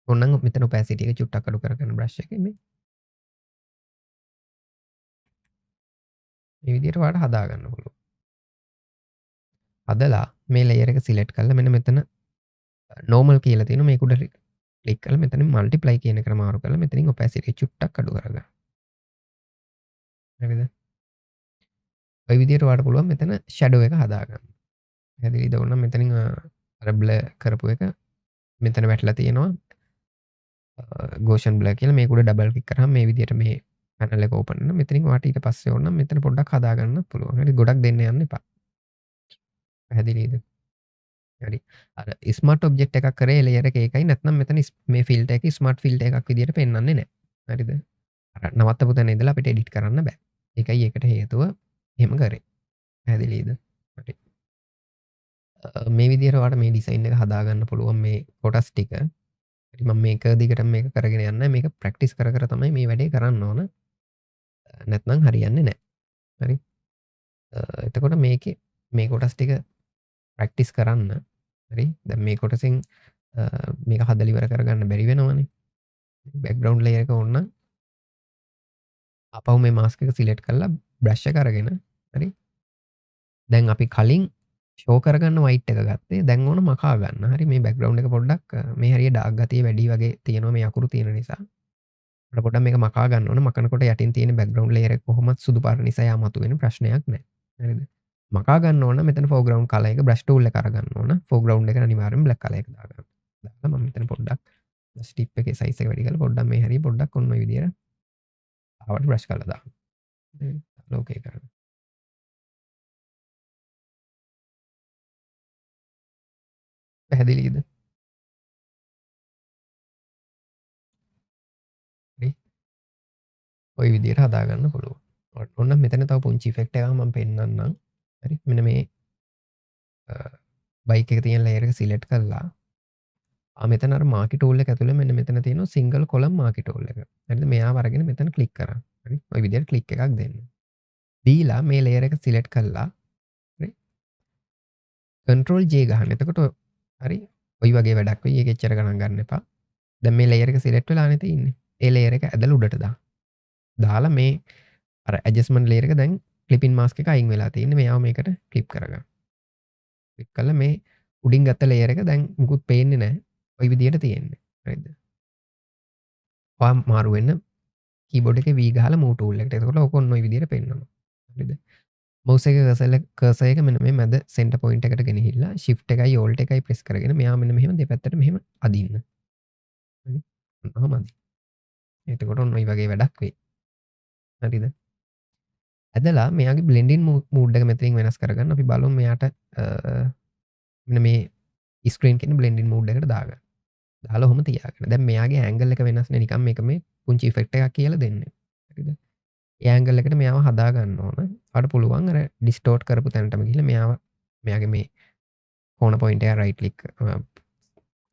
ඕනනම් මෙතන opacity එක චුට්ටක් අඩු කරගන්න බ්‍රෂ් එකේ මේ විදිහට ඔයාලට හදාගන්න පුළුවන්. හදලා මේ ලේයර් එක සිලෙක්ට් කරලා මෙන්න මෙතන normal කියලා තියෙනවා මේක උඩ ක්ලික් කරලා මෙතනින් multiply කියන එකට මාරු කරලා මෙතනින් opacity එක චුට්ටක් අඩු කරගන්න. හරිද? ඔය විදිහට ඔයාලට පුළුවන් මෙතන shadow එක හදාගන්න. පැහැදිලිද? ඕනනම් මෙතනින් අර blur කරපු එක මෙතන වැටලා තියෙනවා. Gaussian blur කියලා මේක උඩ ඩබල් ක්ලික් කරාම මේ විදිහට මේ පැනල් එක ඕපන් වෙනවා. මෙතනින් ඔයාලට ඊට පස්සේ ඕනනම් මෙතන පොඩ්ඩක් හදාගන්නත් පුළුවන්. හරි ගොඩක් දෙන්න යන්න එපා. පැහැදිලිද? හරි. අර ස්මාර්ට් ඔබ්ජෙක්ට් එකක් කරේ ලේයර් එක ඒකයි නැත්නම් මෙතන මේ ෆිල්ටර් එක ස්මාර්ට් ෆිල්ටර් එකක් විදිහට පෙන්වන්නේ නැහැ. හරිද? අර නවත්තපු තැන ඉඳලා අපිට එඩිට් කරන්න බෑ. ඒකයි ඒකට හේතුව එහෙම කරේ. පැහැදිලිද? හරි. මේ විදිහට ඔයාලට මේ ඩිසයින් එක හදාගන්න පුළුවන් මේ කොටස් ටික. හරි මම මේක දිගටම මේක කරගෙන යන්න මේක ප්‍රැක්ටිස් කර කර තමයි මේ වැඩේ කරන්න ඕන. නැත්නම් හරියන්නේ නැහැ. හරි. එතකොට මේකේ මේ කොටස් ටික ප්‍රැක්ටිස් කරන්න. හරි. දැන් මේ කොටසෙන් මේක හදලා ඉවර කරගන්න බැරි වෙනවනේ. බෑග්ග්‍රවුන්ඩ් ලේයර් එක ඕන නම් ආපහු මේ මාස්ක් එක සිලෙක්ට් කරලා බ්‍රෂ් එක අරගෙන හරි. දැන් අපි කලින් ෂෝ කරගන්න වයිට් එක ගත්තේ. දැන් ඕන මකා ගන්න. හරි මේ බෑග්ග්‍රවුන්ඩ් එක පොඩ්ඩක් මේ හරිය ඩාර්ක් ගතිය වැඩි වගේ තියෙනවා මේ අකුරු තියෙන නිසා. අපිට පොඩ්ඩක් මේක මකා ගන්න ඕන. මකනකොට යටින් තියෙන බෑග්ග්‍රවුන්ඩ් ලේයර් එක කොහොමත් සුදු පාට නිසා යා මතුවෙන ප්‍රශ්නයක් නැහැ. හරිද? මකා ගන්න ඕන මෙතන ෆෝග්‍රවුන්ඩ් කලර් එක බ්‍රෂ් ටූල් එක අරගන්න ඕන. ෆෝග්‍රවුන්ඩ් එක අනිවාර්යෙන් බ්ලැක් කලර් එක දාගන්න. දාලා මම මෙතන පොඩ්ඩක් ස්ටිප් එකේ සයිස් එක වැඩි කරලා පොඩ්ඩක් මේ හරිය පොඩ්ඩක් ඔන්න ඔය විදියට ආවට බ්‍රෂ් කරලා දාන්න. ඕකේ කරන්න. පැහැදිලිද? හරි. ඔය විදියට හදාගන්න පුළුවන්. ඔන්න මෙතන තව පුංචි ඉෆෙක්ට් එකක් මම පෙන්නන්නම්. හරි. මෙන්න මේ බයික් එක තියෙන ලේයර් එක සිලෙක්ට් කරලා මෙතන අර මාකි ටූල් එක ඇතුලේ මෙන්න මෙතන තියෙනවා සිංගල් කොලම් මාකි ටූල් එක. හරිද? මෙයාව අරගෙන මෙතන ක්ලික් කරන්න. හරි. ඔය විදියට ක්ලික් එකක් දෙන්න. දීලා මේ ලේයර් එක සිලෙක්ට් කරලා හරි. කන්ට්‍රෝල් J ගහන්න. එතකොට හරි ඔය වගේ වැඩක් වෙයි. ඒක එච්චර ගණන් ගන්න එපා. දැන් මේ ලේයර් එක සිලෙක්ට් වෙලානේ තියෙන්නේ. ඒ ලේයර් එක ඇදලා උඩට දාන්න. දාලා මේ අර ඇඩ්ජස්ට්මන්ට් ලේයර් එක දැන් ක්ලිපින් මාස්ක් එක අයින් වෙලා තියෙන්නේ. මෙයාව මේකට ක්ලිප් කරගන්න. ක්ලික් කරලා මේ උඩින් ගත්ත ලේයර් එක දැන් මුකුත් පේන්නේ නැහැ. ඔය විදියට තියෙන්නේ. හරිද? ඔයා මාරු වෙන්න කීබෝඩ් එකේ V ගහලා move tool එකට. එතකොට ඕක ඔන්න ඔය විදියට පෙන්නනවා. හරිද? mouse එකේ cursor එක මෙන්න මේ මැද center point එකට ගෙනහිල්ලා shift එකයි alt එකයි press කරගෙන මෙයා මෙන්න මෙහෙම දෙපැත්තට මෙහෙම අදින්න. හරි? ඔන්නම අදින්න. එතකොට ඔන්න ඔය වගේ වැඩක් වෙයි. හරිද? ඇදලා මෙයාගේ blending mood එක මෙතනින් වෙනස් කරගන්න. අපි බලමු මෙයාට මෙන්න මේ ස්ක්‍රීන් කියන blending mood එකට දාගන්න. දාලා ඔහොම තියාගන්න. දැන් මෙයාගේ ඇන්ගල් එක වෙනස් නේ නිකන් මේක මේ පුංචි ඉෆෙක්ට් එකක් කියලා දෙන්නේ. හරිද? ඒ ඇන්ගල් එකට මෙයාව හදා ගන්න ඕන. ඔයාලට පුළුවන් අර ඩිස්ටෝට් කරපු තැනටම ගිහලා මෙයාගේ මේ කෝන පොයින්ට් එක රයිට්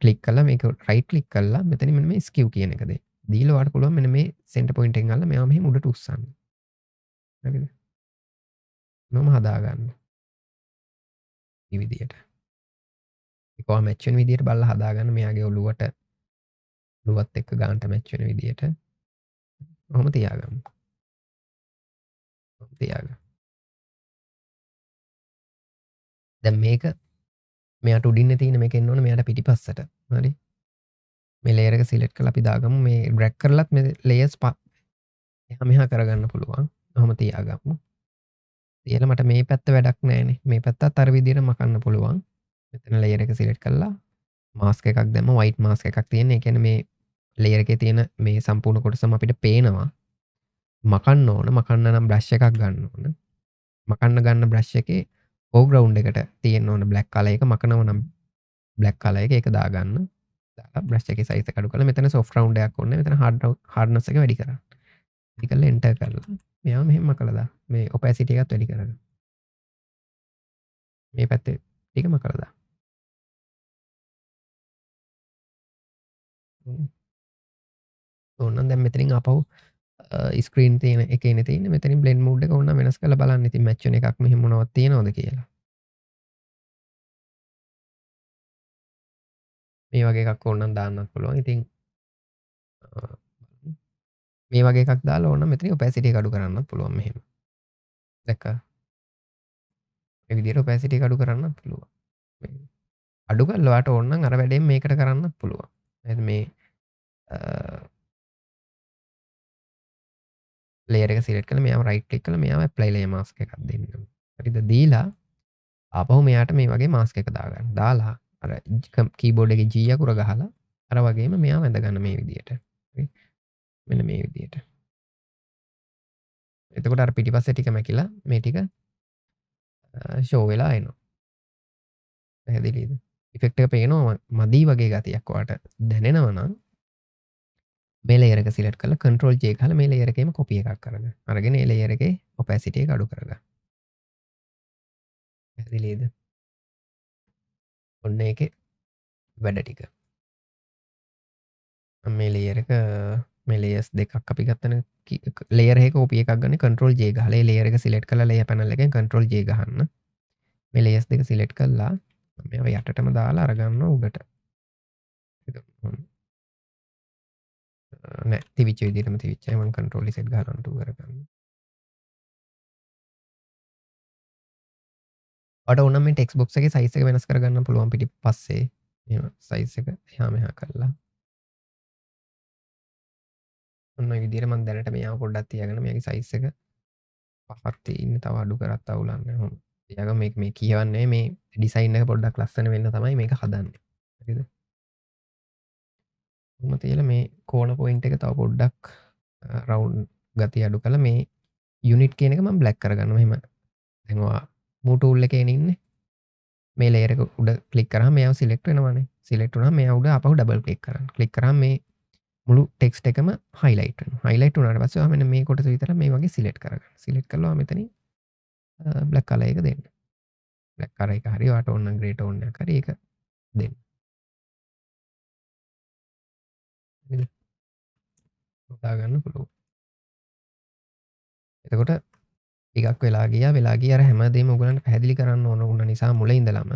ක්ලික් කරලා මේක රයිට් ක්ලික් කරලා මෙතන මෙන්න මේ ස්කිව් කියන එක දෙන්න. දීලා ඔයාලට පුළුවන් මෙන්න මේ සෙන්ටර් පොයින්ට් එකෙන් අල්ලලා මෙයාව මෙහෙම උඩට උස්සන්න. හරිද? මොනම හදා ගන්න. මේ විදියට. කොහොම මැච් වෙන විදියට බලලා හදාගන්න මෙයාගේ ඔළුවත් එක්ක ගානට මැච් වෙන විදියට. ඔහොම තියාගමු. ඔහොම තියාගන්න. දැන් මේක මෙයාට උඩින්න තියෙන මේක එන්න ඕනේ මෙයාට පිටිපස්සට. හරි. මේ ලේයර් එක සිලෙක්ට් කරලා අපි දාගමු. මේ ඩ්‍රැග් කරලත් මේ ලේයර්ස් එහා මෙහා කරගන්න පුළුවන්. ඔහොම තියාගමු. තියලා මට මේ පැත්ත වැඩක් නැහැනේ. මේ පැත්තත් අර විදියට මකන්න පුළුවන්. මෙතන ලේයර් එක සිලෙක්ට් කරලා මාස්ක් එකක් දැම්ම වයිට් මාස්ක් එකක් තියෙන. ඒ කියන්නේ මේ ලේයර් එකේ තියෙන මේ සම්පූර්ණ කොටසම අපිට පේනවා. මකන්න ඕන. මකන්න නම් බ්‍රෂ් එකක් ගන්න ඕන. මකන්න ගන්න බ්‍රෂ් එකේ ෆෝග්‍රවුන්ඩ් එකට තියෙන්න ඕන බ්ලැක් කලර් එක. මකනවා නම් බ්ලැක් කලර් එක ඒක දාගන්න. දාලා බ්‍රෂ් එකේ සයිස් එක අඩු කරලා මෙතන සොෆ්ට් රවුන්ඩ් එකක් ඕනේ. මෙතන හાર્ඩ්නස් එක වැඩි කරන්න. වැඩි කරලා එන්ටර් කරලා මෙයාව මෙහෙම මකලා දාන්න. මේ ඔපැසිටි එකත් වැඩි කරගන්න. මේ පැත්තේ ටික මකලා දාන්න. ඕනනම් දැන් මෙතනින් ආපහු ස්ක්‍රීන් තියෙන එකේනේ තියෙන්නේ. මෙතනින් බ්ලෙන්ඩ් මූඩ් එක ඕනනම් වෙනස් කරලා බලන්න. ඉතින් මැච් වෙන එකක් මෙහෙම මොනවද තියෙනවද කියලා. මේ වගේ එකක් ඕනනම් දාන්නත් පුළුවන්. ඉතින් මේ වගේ එකක් දාලා ඕනනම් මෙතනින් ඔපැසිටි එක අඩු කරන්නත් පුළුවන් මෙහෙම. දැක්කා? මේ විදිහට ඔපැසිටි එක අඩු කරන්නත් පුළුවන්. අඩු කරලා ඔයාට ඕන නම් අර වැඩේම මේකට කරන්නත් පුළුවන්. එහෙනම් මේ ලේයර් එක සිලෙක්ට් කරලා මෙයාව රයිට් ක්ලික් කරලා මෙයාව ඇප්ලයි ලේයර් මාස්ක් එකක් දෙන්න. හරිද? දීලා ආපහු මෙයාට මේ වගේ මාස්ක් එක දාගන්න. දාලා අර කීබෝඩ් එකේ G අකුර ගහලා අර වගේම මෙයාව ඇඳ ගන්න මේ විදියට. හරි? මෙන්න මේ විදියට. එතකොට අර පිටිපස්සේ ටික මැකිලා මේ ටික ෂෝ වෙලා එනවා. පැහැදිලිද? ඉෆෙක්ට් එක පේනවා මදි වගේ ගතියක් ඔයාට දැනෙනවා නම් මේ ලේයර් එක සිලෙක්ට් කරලා control J ගහලා මේ ලේයර් එකේම කොපි එකක් අරගෙන අරගෙන ඒ ලේයර් එකේ opacity එක අඩු කරගන්න. පැහැදිලිද? ඔන්න ඒකේ වැඩ ටික. මේ ලේයර් එක මේ ලේයර්ස් දෙකක් අපි ගත්තනේ ලේයර් එකක කොපි එකක් ගන්න control J ගහලා ඒ ලේයර් එක සිලෙක්ට් කරලා ලේයර් පැනල් එකෙන් control J ගහන්න. මේ ලේයර්ස් දෙක සිලෙක්ට් කරලා මේවා යටටම දාලා අරගන්න උඩට. නෑ තිවිච්ච විදිහටම තිවිච්චයි මම control Z ගහලා undo කරගන්න. ඔයාට ඕන නම් මේ ටෙක්ස්ට් බොක්ස් එකේ සයිස් එක වෙනස් කරගන්න පුළුවන් පිටිපස්සේ. එහෙම සයිස් එක එහා මෙහා කරලා. ඔන්න ඔය විදිහට මම දැනට මෙයාව පොඩ්ඩක් තියාගෙන මෙයාගේ සයිස් එක පහක් තියෙන්නේ තව අඩු කරත් අවුලක් නැහැ. ඔහොම තියාගන්න මේ කියවන්නේ මේ ඩිසයින් එක පොඩ්ඩක් ලස්සන වෙන්න තමයි මේක හදන්නේ. හරිද? ඔහොම තියලා මේ කෝණ පොයින්ට් එක තව පොඩ්ඩක් රවුන්ඩ් ගතිය අඩු කරලා මේ යුනිට් කියන එක මම බ්ලැක් කරගන්නවා. එහෙම දැන් ඔයා මූ ටූල් එකේ ඉන්නේ. මේ ලේයර් එක උඩ ක්ලික් කරාම මෙයාව සිලෙක්ට් වෙනවනේ. සිලෙක්ට් වුණාම මෙයා උඩ ආපහු ඩබල් ක්ලික් කරන්න. ක්ලික් කරාම මේ මුළු ටෙක්ස්ට් එකම හයිලයිට් වෙනවා. හයිලයිට් වුණාට පස්සේ ඔයා මෙන්න මේ කොටස විතර මේ වගේ සිලෙක්ට් කරගන්න. සිලෙක්ට් කරලා මෙතනින් බ්ලැක් කලර් එක දෙන්න. බ්ලැක් කලර් එක හරි ඔයාට ඕන නම් ග්‍රේ ටෝන් එකක් හරි ඒක දෙන්න. හරිද? උදා ගන්න පුළුවන්. එතකොට ටිකක් වෙලා ගියා අර හැමදේම ඔයගලන්ට පැහැදිලි කරන්න ඕන වුණ නිසා මුල ඉඳලම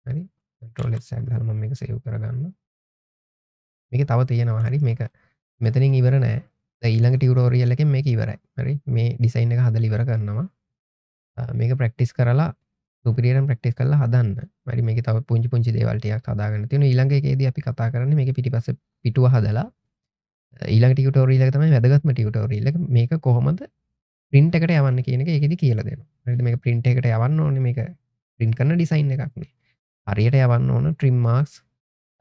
හරි control S එකක් ගහලා මම මේක සේව් කරගන්න. මේක තව තියෙනවා හරි මේක මෙතනින් ඉවර නෑ. දැන් ඊළඟ ටියුටෝරියල් එකෙන් මේක ඉවරයි. හරි මේ ඩිසයින් එක හදලා ඉවර කරනවා. මේක ප්‍රැක්ටිස් කරලා සුපිරියරම් ප්‍රැක්ටිස් කරලා හදන්න. හරි මේකේ තව පුංචි දේවල් ටිකක් හදාගන්න තියෙනවා. ඊළඟ එකේදී අපි කතා කරන්නේ මේකේ පිටිපස්සේ පිටුව හදලා ඊළඟ ටියුටෝරියල් එක තමයි වැදගත්ම ටියුටෝරියල් එක. මේක කොහොමද print එකට යවන්න කියන එක ඒකෙදි කියලා දෙනවා. හරිද මේක print එකට යවන්න ඕනේ මේක print කරන ඩිසයින් එකක් නේ. හරියට යවන්න ඕන trim marks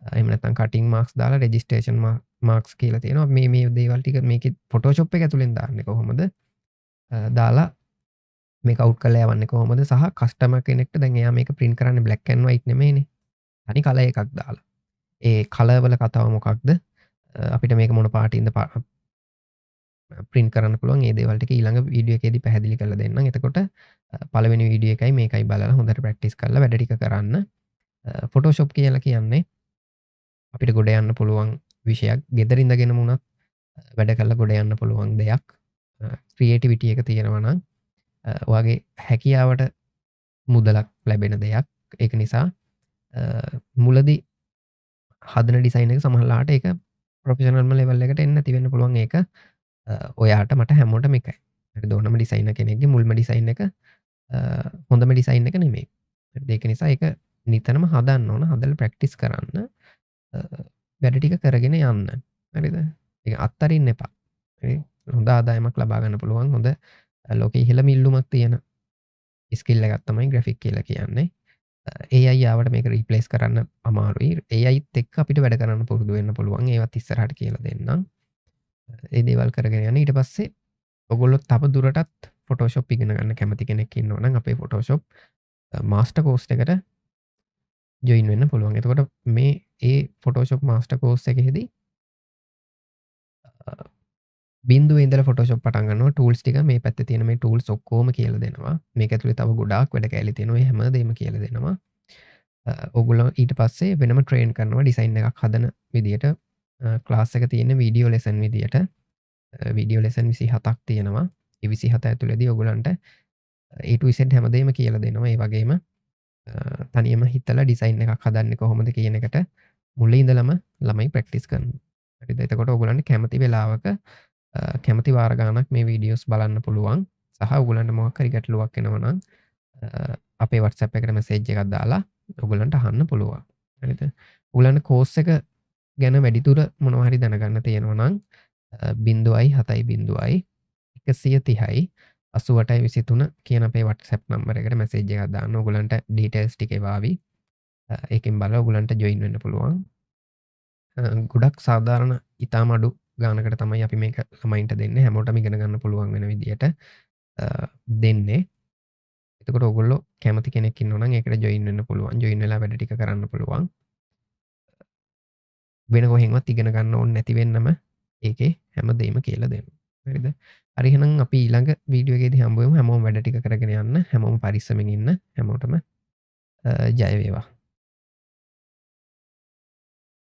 එහෙම නැත්නම් cutting marks දාලා registration marks කියලා තියෙනවා. මේ දේවල් ටික මේකේ Photoshop එක ඇතුලෙන් දාන්නේ කොහොමද? දාලා මේක අවුට් කරලා යවන්නේ කොහොමද? සහ කස්ටමර් කෙනෙක්ට දැන් එයා මේක print කරන්නේ black and white නෙමෙයිනේ. තනි කලර් එකක් දාලා. ඒ කලර් වල කතාව මොකක්ද? අපිට මේක මොන පාටින්ද print කරන්න පුළුවන් ඒ දේවල් ටික ඊළඟ වීඩියෝ එකේදී පැහැදිලි කරලා දෙන්නම්. එතකොට පළවෙනි වීඩියෝ එකයි මේකයි බලලා හොඳට ප්‍රැක්ටිස් කරලා වැඩ ටික කරන්න. Photoshop කියලා කියන්නේ අපිට ගොඩ යන්න පුළුවන් විෂයක්. ගෙදර ඉඳගෙන වුණත් වැඩ කරලා ගොඩ යන්න පුළුවන් දෙයක්. ක්‍රියේටිවිටි එක තියෙනවා නම් ඔයාගේ හැකියාවට මුදලක් ලැබෙන දෙයක්. ඒක නිසා මුලදි හදන ඩිසයින් එක සමහරලාට ඒක ප්‍රොෆෙෂනල්ම ලෙවල් එකට එන්න නැති වෙන්න පුළුවන්. ඒක ඔයාට මට හැමෝටම එකයි. හරිද? ඕනම ඩිසයිනර් කෙනෙක්ගේ මුල්ම ඩිසයින් එක හොඳම ඩිසයින් එක නෙමෙයි. හරිද? ඒක නිසා ඒක නිතරම හදන්න ඕන. හදලා ප්‍රැක්ටිස් කරන්න. වැඩ ටික කරගෙන යන්න. හරිද? ඒක අත්තරින්න එපා. හරි? හොඳ ආදායමක් ලබා ගන්න පුළුවන්. හොඳ ලෝකේ ඉහළම ඉල්ලුමක් තියෙන ස්කිල් එකක් තමයි ග්‍රැෆික් කියලා කියන්නේ. AI ආවට මේක රීප්ලේස් කරන්න අමාරුයි. AIත් එක්ක අපිට වැඩ කරන්න පුරුදු වෙන්න පුළුවන්. ඒවත් ඉස්සරහට කියලා දෙන්නම්. ඒ දේවල් කරගෙන යන්න. ඊට පස්සේ ඔයගොල්ලෝ තව දුරටත් ෆොටෝෂොප් ඉගෙන ගන්න කැමති කෙනෙක් ඉන්නවා නම් අපේ ෆොටෝෂොප් මාස්ටර් කෝස් එකට ජොයින් වෙන්න පුළුවන්. එතකොට මේ ෆොටෝෂොප් මාස්ටර් කෝස් එකේදී බින්දුවේ ඉඳලා ෆොටෝෂොප් පටන් ගන්නවා. ටූල්ස් ටික මේ පැත්තේ තියෙන මේ ටූල්ස් ඔක්කොම කියලා දෙනවා. මේක ඇතුලේ තව ගොඩාක් වැඩ කැලි තියෙනවා. ඒ හැමදේම කියලා දෙනවා. ඔයගොල්ලෝ ඊට පස්සේ වෙනම ට්‍රේන් කරනවා ඩිසයින් එකක් හදන විදියට. ක්ලාස් එක තියෙන වීඩියෝ ලෙසන් විදියට. වීඩියෝ ලෙසන් 27ක් තියෙනවා. ඒ 27 ඇතුළේදී ඔයගොල්ලන්ට A to Z හැමදේම කියලා දෙනවා. ඒ වගේම තනියම හිතලා ඩිසයින් එකක් හදන්නේ කොහොමද කියන එකට මුලින් ඉඳලම ළමයි ප්‍රැක්ටිස් කරනවා. හරිද? එතකොට ඔයගොල්ලන්ට කැමති වෙලාවක කැමති වාර ගානක් මේ වීඩියෝස් බලන්න පුළුවන්. සහ ඔයගොල්ලන්ට මොකක් හරි ගැටලුවක් එනවා නම් අපේ WhatsApp එකට මැසේජ් එකක් දාලා ඔයගොල්ලන්ට අහන්න පුළුවන්. හරිද? ඔයගොල්ලන්ට කෝස් එක ගැන වැඩිදුර මොනවා හරි දැනගන්න තියෙනවා නම් 0.7.130යි 88.23 කියන අපේ WhatsApp නම්බර එකට මැසේජ් එකක් දාන්න. ඔයගොල්ලන්ට ඩීටේල්ස් ටික එවාවි. ඒකෙන් බලලා ඔයගොල්ලන්ට ජොයින් වෙන්න පුළුවන්. ගොඩක් සාධාරණ ඉතාම අඩු ගානකට තමයි අපි මේක ළමයින්ට දෙන්නේ. හැමෝටම ඉගෙන ගන්න පුළුවන් වෙන විදියට දෙන්නේ. එතකොට ඔයගොල්ලෝ කැමති කෙනෙක් ඉන්නවා නම් ඒකට ජොයින් වෙන්න පුළුවන්. ජොයින් වෙලා වැඩ ටික කරන්න පුළුවන්. වෙන කොහෙන්වත් ඉගෙන ගන්න ඕනේ නැති වෙන්නම ඒකේ හැමදේම කියලා දෙනවා. හරිද? හරි එහෙනම් අපි ඊළඟ වීඩියෝ එකේදී හම්බ වෙමු. හැමෝම වැඩ ටික කරගෙන යන්න. හැමෝම පරිස්සමෙන් ඉන්න. හැමෝටම ජය වේවා.